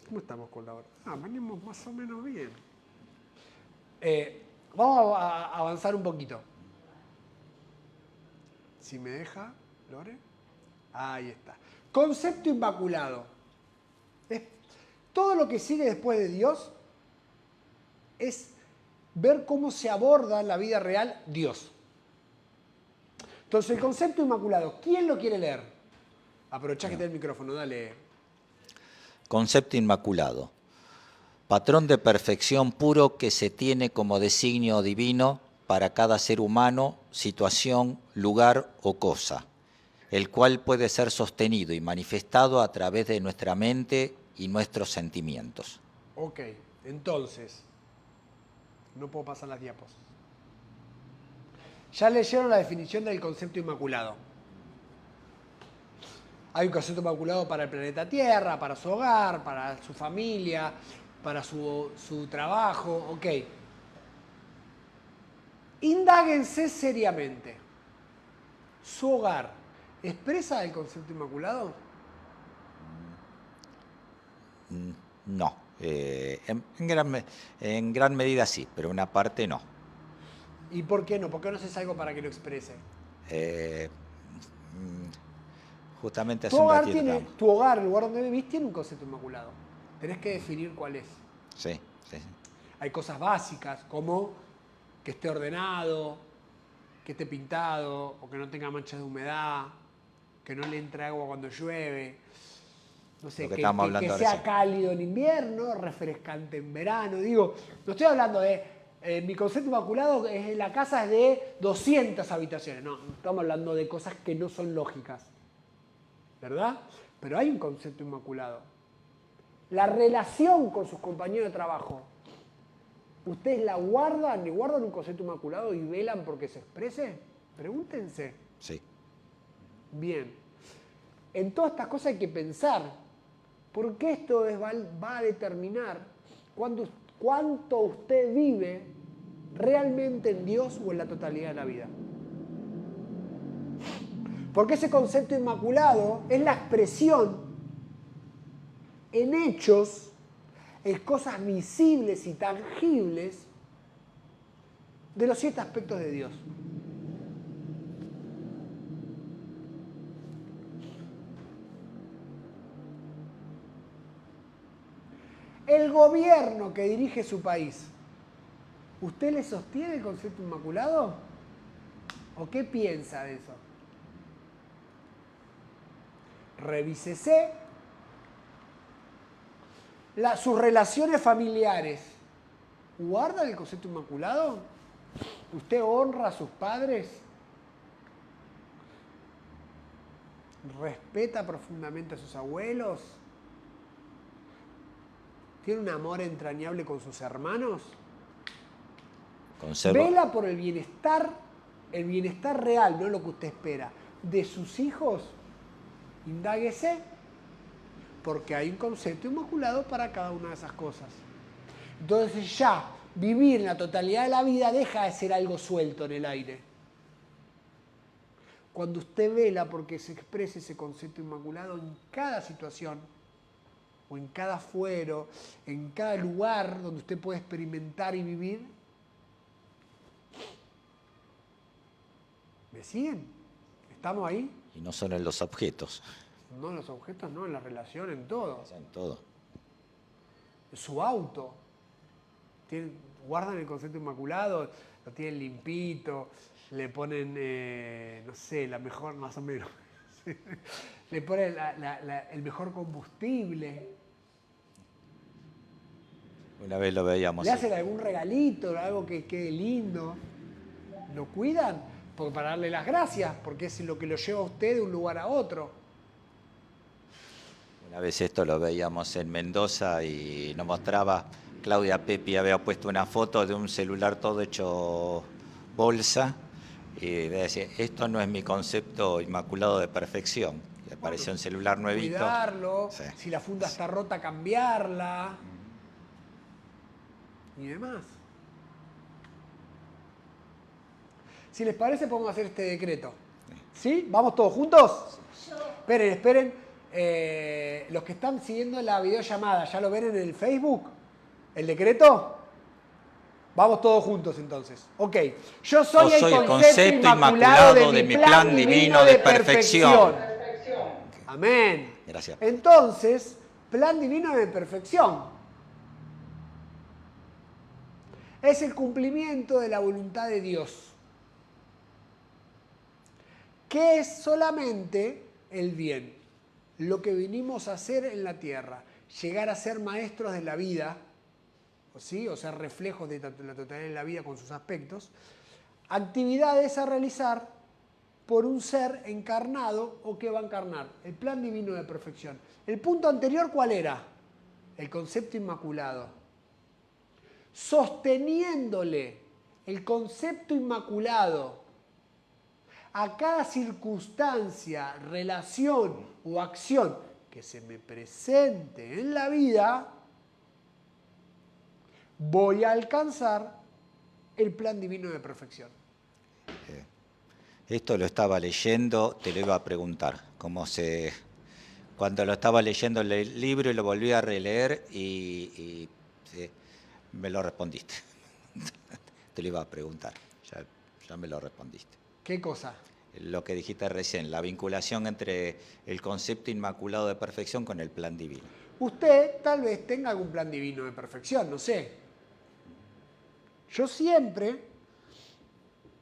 ¿Cómo estamos con la hora? Venimos más o menos bien. Vamos a avanzar un poquito. Si me deja, Lore. Ahí está. Concepto inmaculado. Todo lo que sigue después de Dios es ver cómo se aborda en la vida real Dios. Entonces, el concepto inmaculado, ¿quién lo quiere leer? Aprovechá que está el micrófono, dale. Concepto inmaculado. Patrón de perfección puro que se tiene como designio divino para cada ser humano, situación, lugar o cosa, el cual puede ser sostenido y manifestado a través de nuestra mente y nuestros sentimientos. Ok, entonces, no puedo pasar las diapos. Ya leyeron la definición del concepto inmaculado. Hay un concepto inmaculado para el planeta Tierra, para su hogar, para su familia, para su trabajo, ok. Indáguense seriamente. ¿Su hogar expresa el concepto inmaculado? No, en gran medida sí, pero una parte no. ¿Y por qué no? ¿Por qué no haces algo para que lo exprese? Justamente hace Tu un hogar, ratito tu hogar, el lugar donde vivís, tiene un concepto inmaculado. Tenés que definir cuál es. Sí. Hay cosas básicas como que esté ordenado, que esté pintado, o que no tenga manchas de humedad, que no le entre agua cuando llueve. No sé, que sea cálido en invierno, refrescante en verano. Digo, no estoy hablando de... mi concepto inmaculado es la casa es de 200 habitaciones. No, estamos hablando de cosas que no son lógicas. ¿Verdad? Pero hay un concepto inmaculado. La relación con sus compañeros de trabajo. ¿Ustedes la guardan un concepto inmaculado y velan porque se exprese? Pregúntense. Sí. Bien. En todas estas cosas hay que pensar. Porque esto va a determinar cuánto usted vive realmente en Dios o en la totalidad de la vida. Porque ese concepto inmaculado es la expresión en hechos, en cosas visibles y tangibles de los 7 aspectos de Dios. El gobierno que dirige su país, ¿usted le sostiene el concepto inmaculado? ¿O qué piensa de eso? Revísese sus relaciones familiares. ¿Guarda el concepto inmaculado? ¿Usted honra a sus padres? ¿Respeta profundamente a sus abuelos? ¿Tiene un amor entrañable con sus hermanos? ¿Vela por el bienestar real, no lo que usted espera, de sus hijos? Indáguese, porque hay un concepto inmaculado para cada una de esas cosas. Entonces ya vivir en la totalidad de la vida deja de ser algo suelto en el aire. Cuando usted vela porque se exprese ese concepto inmaculado en cada situación, o en cada fuero, en cada lugar donde usted puede experimentar y vivir. ¿Me siguen? ¿Estamos ahí? Y no solo en los objetos. No en los objetos, no, en la relación, en todo. En todo. Su auto. Guardan el concepto inmaculado, lo tienen limpito, le ponen, no sé, la mejor, más o menos. Le ponen el mejor combustible. Una vez lo veíamos. Le hacen algún regalito, algo que quede lindo. Lo cuidan para darle las gracias, porque es lo que lo lleva a usted de un lugar a otro. Una vez esto lo veíamos en Mendoza y nos mostraba, Claudia Pepi había puesto una foto de un celular todo hecho bolsa y decía, esto no es mi concepto inmaculado de perfección. te apareció un celular nuevito. Cuidarlo, Sí. si la funda está rota, cambiarla y demás. Si les parece, podemos hacer este decreto. ¿Sí? ¿Vamos todos juntos? Esperen, esperen. Los que están siguiendo la videollamada, ¿ya lo ven en el Facebook? ¿El decreto? Vamos todos juntos entonces. Ok. Yo soy el concepto inmaculado de mi plan divino de perfección. Amén. Gracias. Entonces, plan divino de perfección es el cumplimiento de la voluntad de Dios, que es solamente el bien, lo que vinimos a hacer en la tierra, llegar a ser maestros de la vida, ¿sí? O sea, reflejos de la totalidad de la vida con sus aspectos, actividades a realizar por un ser encarnado o que va a encarnar, el plan divino de perfección. El punto anterior, ¿cuál era? El concepto inmaculado. Sosteniéndole el concepto inmaculado a cada circunstancia, relación o acción que se me presente en la vida, voy a alcanzar el plan divino de perfección. Esto lo estaba leyendo, te lo iba a preguntar. Cuando lo estaba leyendo el libro y lo volví a releer y sí, me lo respondiste. Te lo iba a preguntar, ya me lo respondiste. ¿Qué cosa? Lo que dijiste recién, la vinculación entre el concepto inmaculado de perfección con el plan divino. Usted tal vez tenga algún plan divino de perfección, no sé. Yo siempre,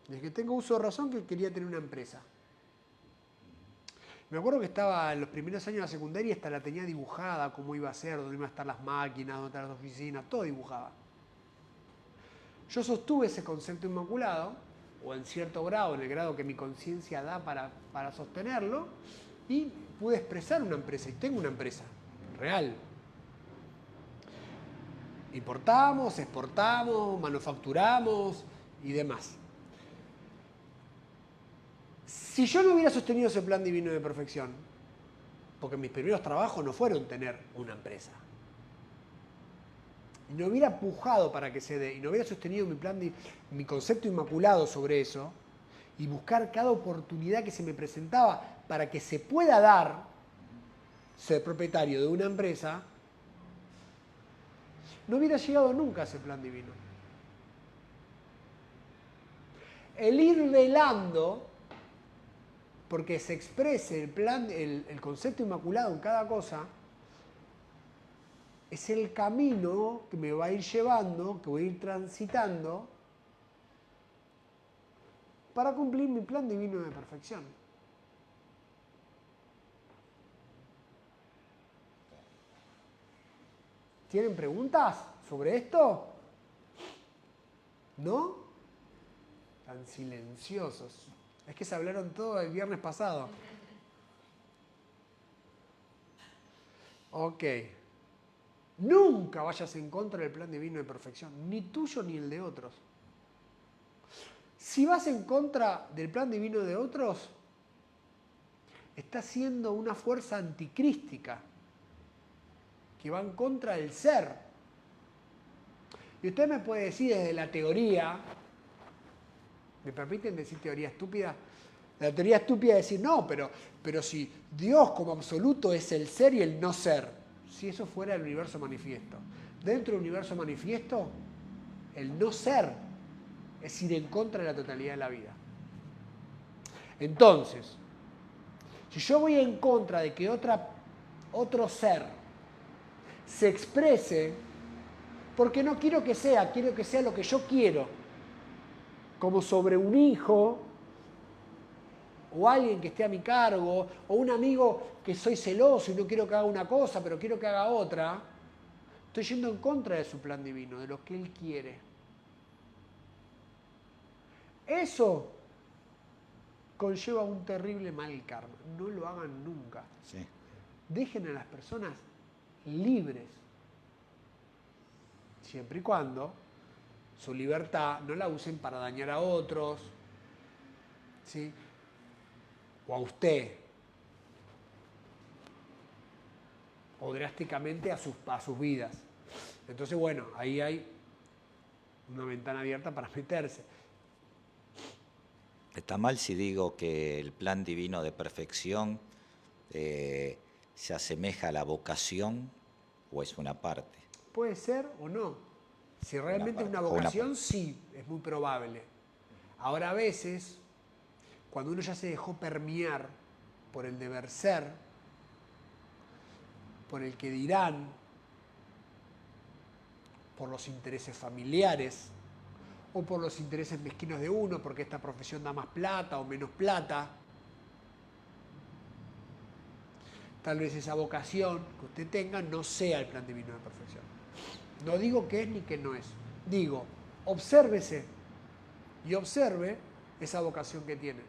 desde que tengo uso de razón, que quería tener una empresa. Me acuerdo que estaba en los primeros años de la secundaria, hasta la tenía dibujada, cómo iba a ser, dónde iban a estar las máquinas, dónde estaban las oficinas, todo dibujaba. Yo sostuve ese concepto inmaculado, o en cierto grado, en el grado que mi conciencia da para sostenerlo, y pude expresar una empresa, y tengo una empresa real. Importamos, exportamos, manufacturamos y demás. Si yo no hubiera sostenido ese plan divino de perfección, porque mis primeros trabajos no fueron tener una empresa, y no hubiera pujado para que se dé, y no hubiera sostenido mi concepto inmaculado sobre eso, y buscar cada oportunidad que se me presentaba para que se pueda dar ser propietario de una empresa, no hubiera llegado nunca a ese plan divino. El ir velando porque se exprese el concepto inmaculado en cada cosa, es el camino que me va a ir llevando, que voy a ir transitando para cumplir mi plan divino de perfección. ¿Tienen preguntas sobre esto? ¿No? Tan silenciosos. Es que se hablaron todo el viernes pasado. Ok. Nunca vayas en contra del plan divino de perfección, ni tuyo ni el de otros. Si vas en contra del plan divino de otros, estás siendo una fuerza anticrística que va en contra del ser. Y usted me puede decir desde la teoría, ¿me permiten decir teoría estúpida? La teoría estúpida es decir, no, pero si Dios como absoluto es el ser y el no ser, si eso fuera el universo manifiesto. Dentro del universo manifiesto, el no ser es ir en contra de la totalidad de la vida. Entonces, si yo voy en contra de que otro ser se exprese, porque no quiero que sea, quiero que sea lo que yo quiero, como sobre un hijo, o alguien que esté a mi cargo, o un amigo que soy celoso y no quiero que haga una cosa, pero quiero que haga otra, estoy yendo en contra de su plan divino, de lo que él quiere. Eso conlleva un terrible mal karma. No lo hagan nunca. Sí. Dejen a las personas libres, siempre y cuando su libertad no la usen para dañar a otros, ¿sí? O a usted. o drásticamente a sus vidas. Entonces, bueno, ahí hay una ventana abierta para meterse. ¿Está mal si digo que el plan divino de perfección se asemeja a la vocación o es una parte? Puede ser o no. Si realmente es una vocación, sí, es muy probable. Ahora, a veces, cuando uno ya se dejó permear por el deber ser, por el que dirán, por los intereses familiares o por los intereses mezquinos de uno, porque esta profesión da más plata o menos plata, tal vez esa vocación que usted tenga no sea el plan divino de perfección. No digo que es ni que no es. Digo, obsérvese y observe esa vocación que tiene.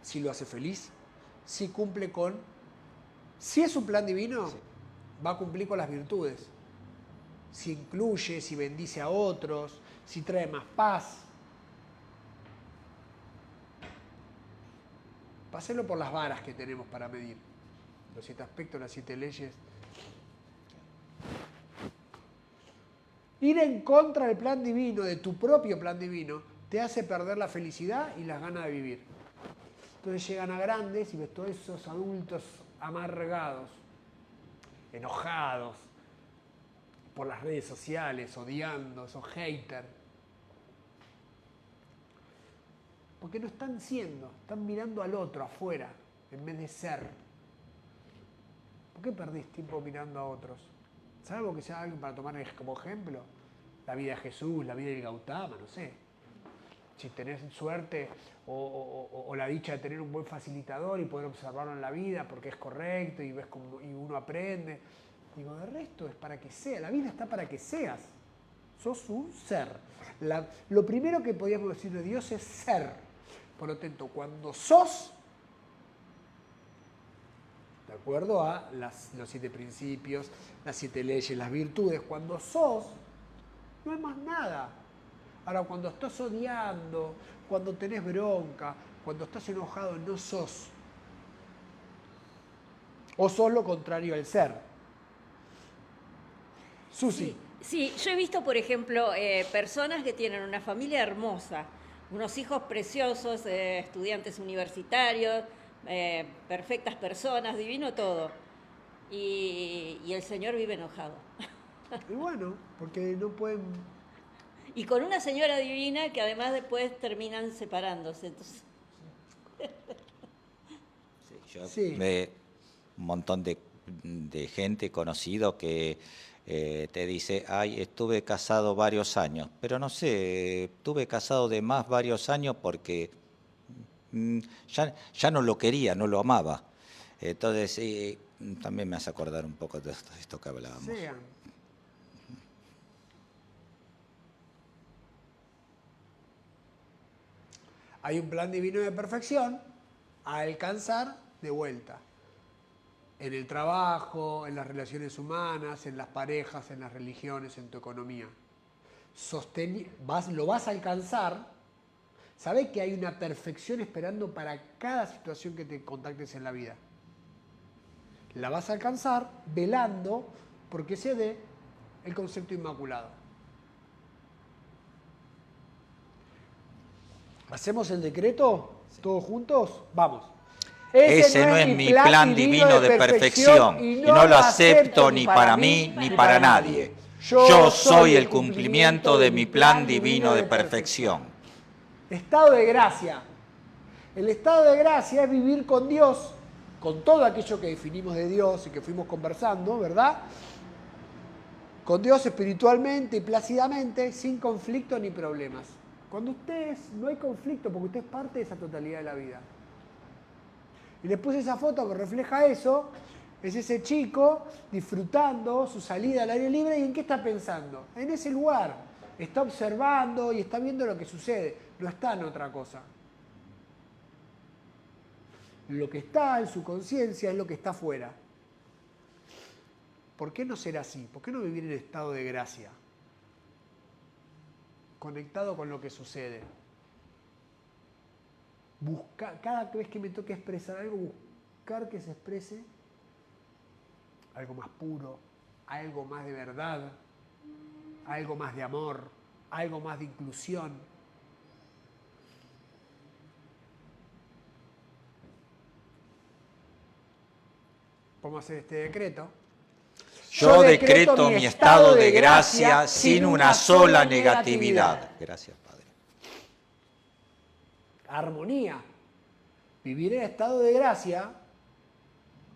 Si lo hace feliz, si cumple con... Si es un plan divino, va a cumplir con las virtudes. Si incluye, si bendice a otros, si trae más paz. Pásenlo por las varas que tenemos para medir. Los 7 aspectos, las 7 leyes. Ir en contra del plan divino, de tu propio plan divino, te hace perder la felicidad y las ganas de vivir. Entonces llegan a grandes y ves todos esos adultos amargados, enojados por las redes sociales, odiando, esos haters. Porque no están siendo, están mirando al otro afuera, en vez de ser. ¿Por qué perdés tiempo mirando a otros? Salvo que sea algo para tomar como ejemplo. La vida de Jesús, la vida de Gautama, no sé. Si tenés suerte o la dicha de tener un buen facilitador y poder observarlo en la vida porque es correcto y ves cómo, y uno aprende. Digo, de resto es para que sea. La vida está para que seas. Sos un ser. Lo primero que podíamos decir de Dios es ser. Por lo tanto, cuando sos, de acuerdo a los 7 principios, las 7 leyes, las virtudes, cuando sos, no hay más nada. Ahora, cuando estás odiando, cuando tenés bronca, cuando estás enojado, no sos. O sos lo contrario al ser. Susi. Sí, yo he visto, por ejemplo, personas que tienen una familia hermosa, unos hijos preciosos, estudiantes universitarios, perfectas personas, divino todo. Y el señor vive enojado. Y bueno, porque no pueden... Y con una señora divina que además después terminan separándose. Entonces... Sí, un montón de gente conocido que te dice, ay, estuve casado varios años, pero no sé, estuve casado de más varios años porque ya no lo quería, no lo amaba. Entonces, también me hace acordar un poco de esto que hablábamos. Sean. Hay un plan divino de perfección a alcanzar de vuelta. En el trabajo, en las relaciones humanas, en las parejas, en las religiones, en tu economía. Lo vas a alcanzar. Sabés que hay una perfección esperando para cada situación que te contactes en la vida. La vas a alcanzar velando porque se dé el concepto inmaculado. ¿Hacemos el decreto todos juntos? Vamos. Ese no es mi plan divino de perfección y no lo acepto ni para mí ni para nadie. Yo soy el cumplimiento de mi plan divino de perfección. Estado de gracia. El estado de gracia es vivir con Dios, con todo aquello que definimos de Dios y que fuimos conversando, ¿verdad? Con Dios espiritualmente y plácidamente, sin conflicto ni problemas. Cuando no hay conflicto, porque usted es parte de esa totalidad de la vida. Y les puse esa foto que refleja eso, es ese chico disfrutando su salida al aire libre y ¿en qué está pensando? En ese lugar. Está observando y está viendo lo que sucede, no está en otra cosa. Lo que está en su conciencia es lo que está afuera. ¿Por qué no ser así? ¿Por qué no vivir en estado de gracia? Conectado con lo que sucede. Cada vez que me toque expresar algo, buscar que se exprese algo más puro, algo más de verdad, algo más de amor, algo más de inclusión. Vamos a hacer este decreto. Yo decreto mi estado de gracia sin una sola negatividad. Gracias, Padre. Armonía. Vivir en estado de gracia.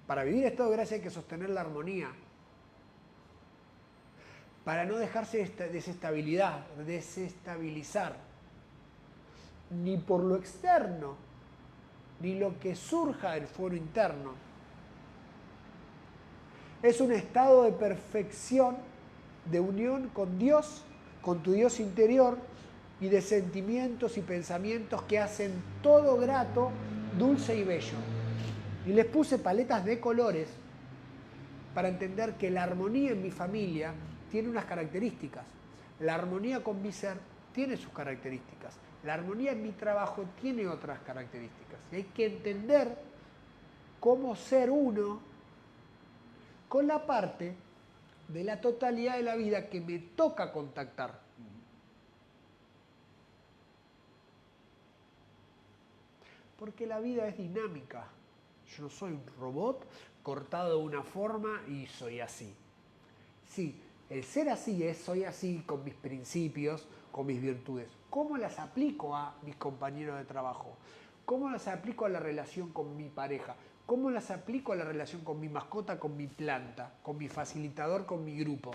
Para vivir en estado de gracia hay que sostener la armonía. Para no dejarse desestabilizar. Ni por lo externo, ni lo que surja del fuero interno. Es un estado de perfección, de unión con Dios, con tu Dios interior, y de sentimientos y pensamientos que hacen todo grato, dulce y bello. Y les puse paletas de colores para entender que la armonía en mi familia tiene unas características. La armonía con mi ser tiene sus características. La armonía en mi trabajo tiene otras características. Y hay que entender cómo ser uno con la parte de la totalidad de la vida que me toca contactar. Porque la vida es dinámica. Yo no soy un robot cortado de una forma y soy así. Sí, el ser así es, soy así con mis principios, con mis virtudes. ¿Cómo las aplico a mis compañeros de trabajo? ¿Cómo las aplico a la relación con mi pareja? ¿Cómo las aplico a la relación con mi mascota, con mi planta, con mi facilitador, con mi grupo?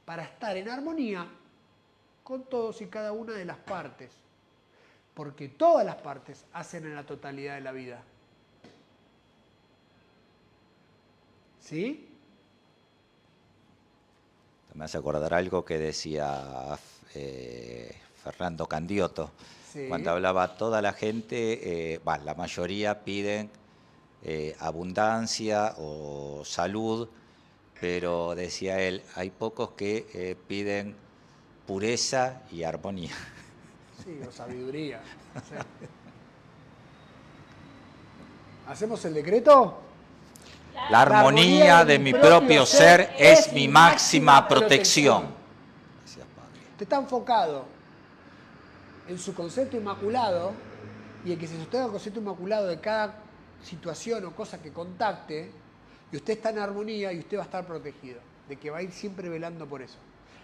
Para estar en armonía con todos y cada una de las partes. Porque todas las partes hacen en la totalidad de la vida. ¿Sí? Me hace acordar algo que decía Fernando Candiotto. Sí. Cuando hablaba, toda la gente, la mayoría piden abundancia o salud, pero decía él, hay pocos que piden pureza y armonía. Sí, o sabiduría. Sí. ¿Hacemos el decreto? La armonía de mi propio ser es mi máxima protección. Gracias, Padre. Usted está enfocado en su concepto inmaculado y en que se sostenga el concepto inmaculado de cada situación o cosa que contacte, y usted está en armonía y usted va a estar protegido, de que va a ir siempre velando por eso.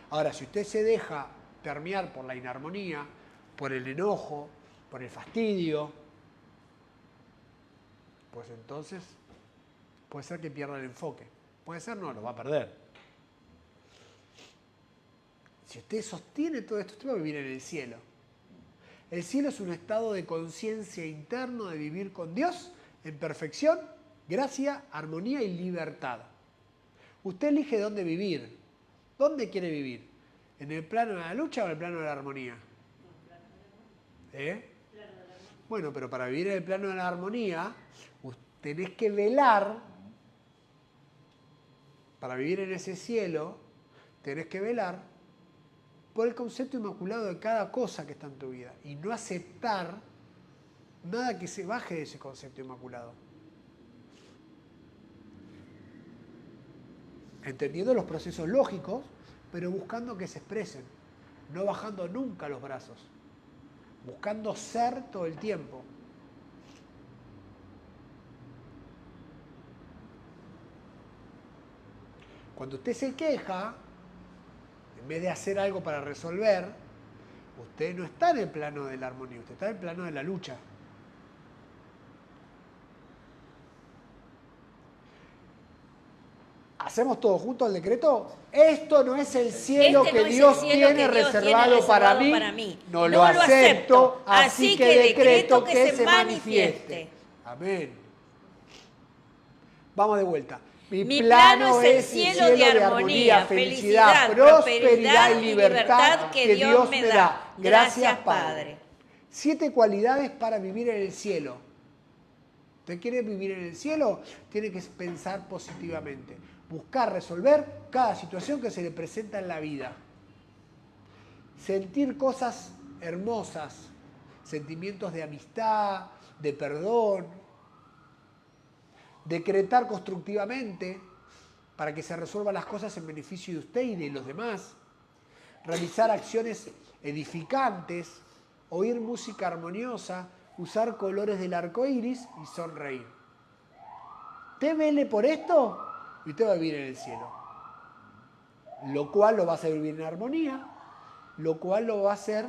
Ahora, si usted se deja permear por la inarmonía, por el enojo, por el fastidio, pues entonces puede ser que pierda el enfoque. Puede ser, no, lo va a perder. Si usted sostiene todo esto, usted va a vivir en el cielo. El cielo es un estado de conciencia interno de vivir con Dios en perfección, gracia, armonía y libertad. Usted elige dónde vivir. ¿Dónde quiere vivir? ¿En el plano de la lucha o en el plano de la armonía? Bueno, pero para vivir en el plano de la armonía, tenés que velar, para vivir en ese cielo, tenés que velar por el concepto inmaculado de cada cosa que está en tu vida y no aceptar nada que se baje de ese concepto inmaculado. Entendiendo los procesos lógicos, pero buscando que se expresen, no bajando nunca los brazos, buscando ser todo el tiempo. Cuando usted se queja, en vez de hacer algo para resolver, usted no está en el plano de la armonía, usted está en el plano de la lucha. ¿Hacemos todo junto al decreto? Esto no es el cielo que Dios tiene reservado para mí. No lo acepto, así que decreto que se manifieste. Amén. Vamos de vuelta. Mi plano es el cielo de armonía, felicidad, prosperidad y libertad que Dios me da. Gracias, Padre. 7 cualidades para vivir en el cielo. ¿Usted quiere vivir en el cielo? Tiene que pensar positivamente. Buscar resolver cada situación que se le presenta en la vida. Sentir cosas hermosas, sentimientos de amistad, de perdón. Decretar constructivamente, para que se resuelvan las cosas en beneficio de usted y de los demás, realizar acciones edificantes, oír música armoniosa, usar colores del arco iris y sonreír. Usted vele por esto y usted va a vivir en el cielo. Lo cual lo va a hacer vivir en armonía, lo cual lo va a hacer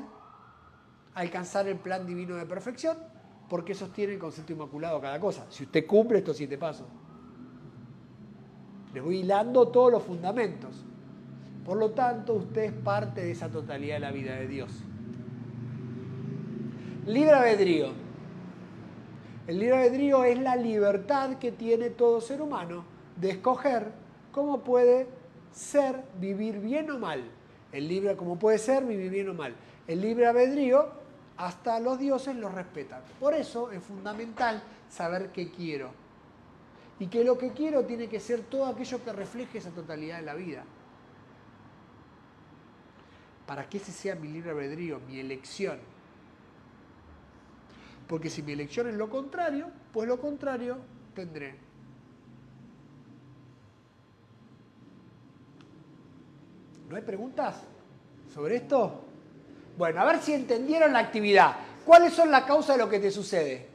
alcanzar el plan divino de perfección, porque sostiene el concepto inmaculado cada cosa. Si usted cumple estos 7 pasos. Les voy hilando todos los fundamentos. Por lo tanto, usted es parte de esa totalidad de la vida de Dios. Libre albedrío. El libre albedrío es la libertad que tiene todo ser humano de escoger cómo puede ser, vivir bien o mal. El libre, cómo puede ser, vivir bien o mal. El libre albedrío, hasta los dioses lo respetan. Por eso es fundamental saber qué quiero. Y que lo que quiero tiene que ser todo aquello que refleje esa totalidad de la vida. Para que ese sea mi libre albedrío, mi elección. Porque si mi elección es lo contrario, pues lo contrario tendré. ¿No hay preguntas sobre esto? Bueno, a ver si entendieron la actividad. ¿Cuáles son las causas de lo que te sucede?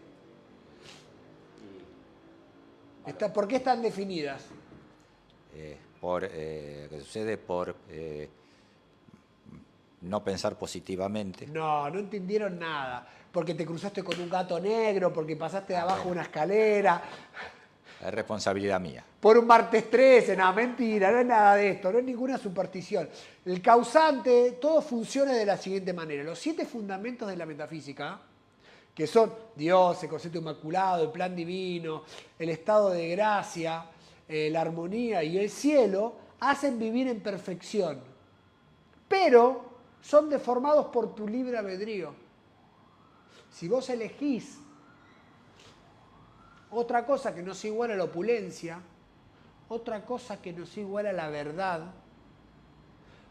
¿Por qué están definidas? Que sucede por no pensar positivamente. No entendieron nada. Porque te cruzaste con un gato negro, porque pasaste de abajo una escalera. Es responsabilidad mía. Por un martes 13, no, mentira, no es nada de esto, no es ninguna superstición. El causante, todo funciona de la siguiente manera. Los 7 fundamentos de la metafísica, que son Dios, el concepto inmaculado, el plan divino, el estado de gracia, la armonía y el cielo, hacen vivir en perfección. Pero son deformados por tu libre albedrío. Si vos elegís otra cosa que no sea igual a la opulencia, otra cosa que no sea igual a la verdad,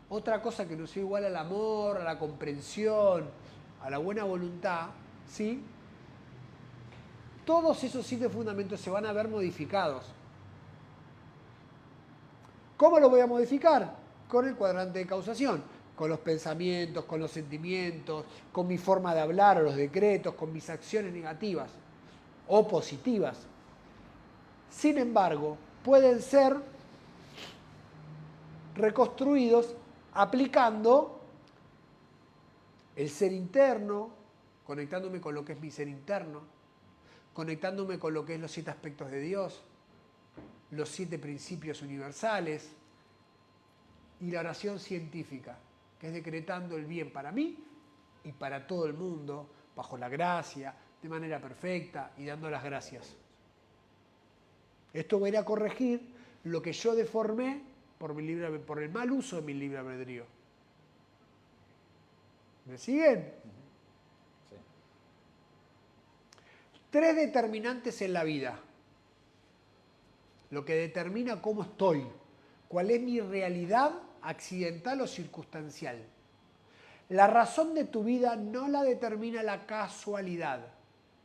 otra cosa que no sea igual al amor, a la comprensión, a la buena voluntad, ¿sí? Todos esos 7 fundamentos se van a ver modificados. ¿Cómo lo voy a modificar? Con el cuadrante de causación, con los pensamientos, con los sentimientos, con mi forma de hablar o los decretos, con mis acciones negativas o positivas. Sin embargo, pueden ser reconstruidos aplicando el ser interno, conectándome con lo que es mi ser interno, conectándome con lo que es los 7 aspectos de Dios, los 7 principios universales y la oración científica, que es decretando el bien para mí y para todo el mundo, bajo la gracia, de manera perfecta y dando las gracias. Esto va a ir a corregir lo que yo deformé por el mal uso de mi libre albedrío. ¿Me siguen? Sí. 3 determinantes en la vida. Lo que determina cómo estoy, cuál es mi realidad accidental o circunstancial. La razón de tu vida no la determina la casualidad,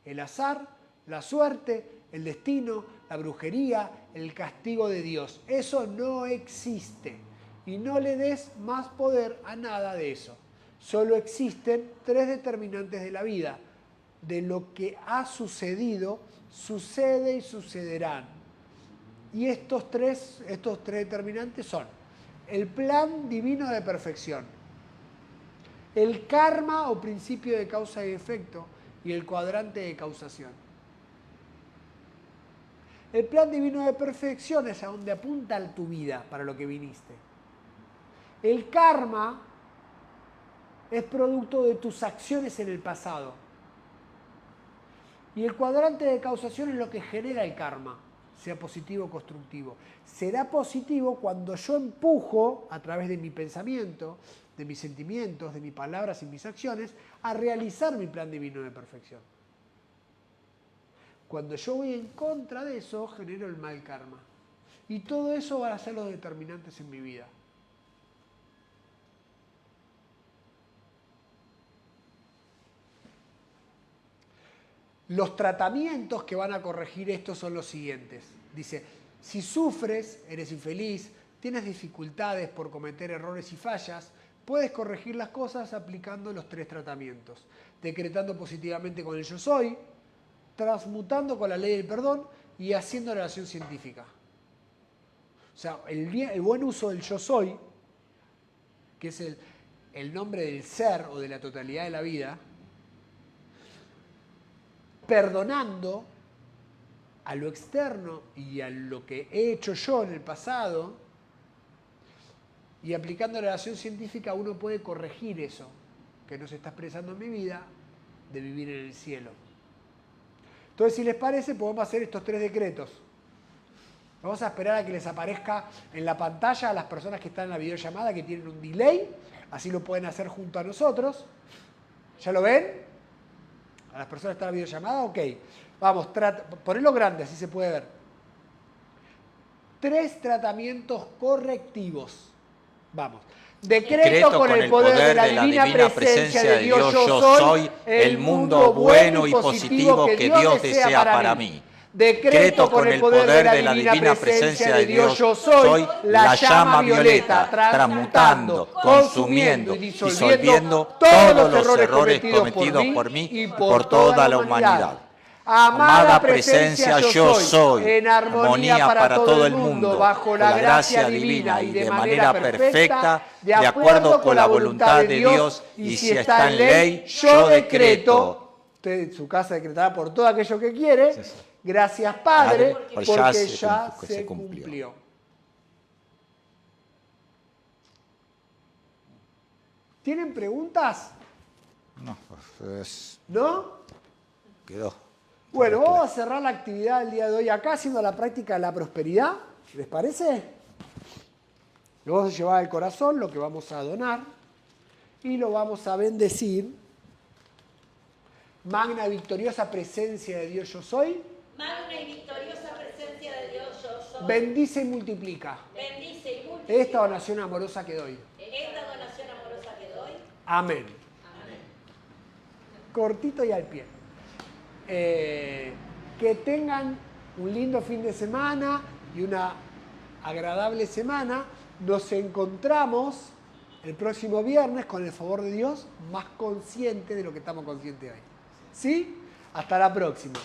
el azar, la suerte, el destino, la brujería, el castigo de Dios. Eso no existe. Y no le des más poder a nada de eso. Solo existen 3 determinantes de la vida. De lo que ha sucedido, sucede y sucederán. Y estos tres determinantes son el plan divino de perfección, el karma o principio de causa y efecto y el cuadrante de causación. El plan divino de perfección es a donde apunta tu vida para lo que viniste. El karma es producto de tus acciones en el pasado. Y el cuadrante de causación es lo que genera el karma, sea positivo o constructivo. Será positivo cuando yo empujo, a través de mi pensamiento, de mis sentimientos, de mis palabras y mis acciones, a realizar mi plan divino de perfección. Cuando yo voy en contra de eso, genero el mal karma. Y todo eso van a ser los determinantes en mi vida. Los tratamientos que van a corregir esto son los siguientes. Dice, Si sufres, eres infeliz, tienes dificultades por cometer errores y fallas, puedes corregir las cosas aplicando los 3 tratamientos. Decretando positivamente con el yo soy, transmutando con la ley del perdón y haciendo la oración científica. O sea, el buen uso del yo soy, que es el nombre del ser o de la totalidad de la vida, perdonando a lo externo y a lo que he hecho yo en el pasado, y aplicando la oración científica uno puede corregir eso que no se está expresando en mi vida, de vivir en el cielo. Entonces, si les parece, podemos hacer estos 3 decretos. Vamos a esperar a que les aparezca en la pantalla a las personas que están en la videollamada, que tienen un delay, así lo pueden hacer junto a nosotros. ¿Ya lo ven? ¿A las personas que están en la videollamada? Ok. Vamos, ponelo grande, así se puede ver. 3 tratamientos correctivos. Vamos. Decreto con el poder de la divina presencia de Dios, yo soy el mundo bueno y positivo que Dios desea para mí. Decreto con el poder de la divina presencia de Dios, yo soy la llama violeta, transmutando, consumiendo y disolviendo todos los errores cometidos por mí y por toda la humanidad. Amada presencia, yo soy, en armonía para todo el mundo, bajo la gracia divina y de manera perfecta, de acuerdo con la voluntad de Dios, y si está en ley, yo decreto. Usted en su casa decretará por todo aquello que quiere. Gracias, Padre, porque ya se cumplió. ¿Tienen preguntas? No, pues, ¿No? quedó. Bueno, vamos a cerrar la actividad del día de hoy acá haciendo la práctica de la prosperidad. ¿Les parece? Lo vamos a llevar al corazón, lo que vamos a donar, y lo vamos a bendecir. Magna y victoriosa presencia de Dios yo soy. Magna y victoriosa presencia de Dios yo soy. Bendice y multiplica. Bendice y multiplica Esta donación amorosa que doy. esta donación amorosa que doy. Amén. Amén. Cortito y al pie. Que tengan un lindo fin de semana y una agradable semana. Nos encontramos el próximo viernes, con el favor de Dios, más consciente de lo que estamos conscientes hoy. ¿Sí? Hasta la próxima.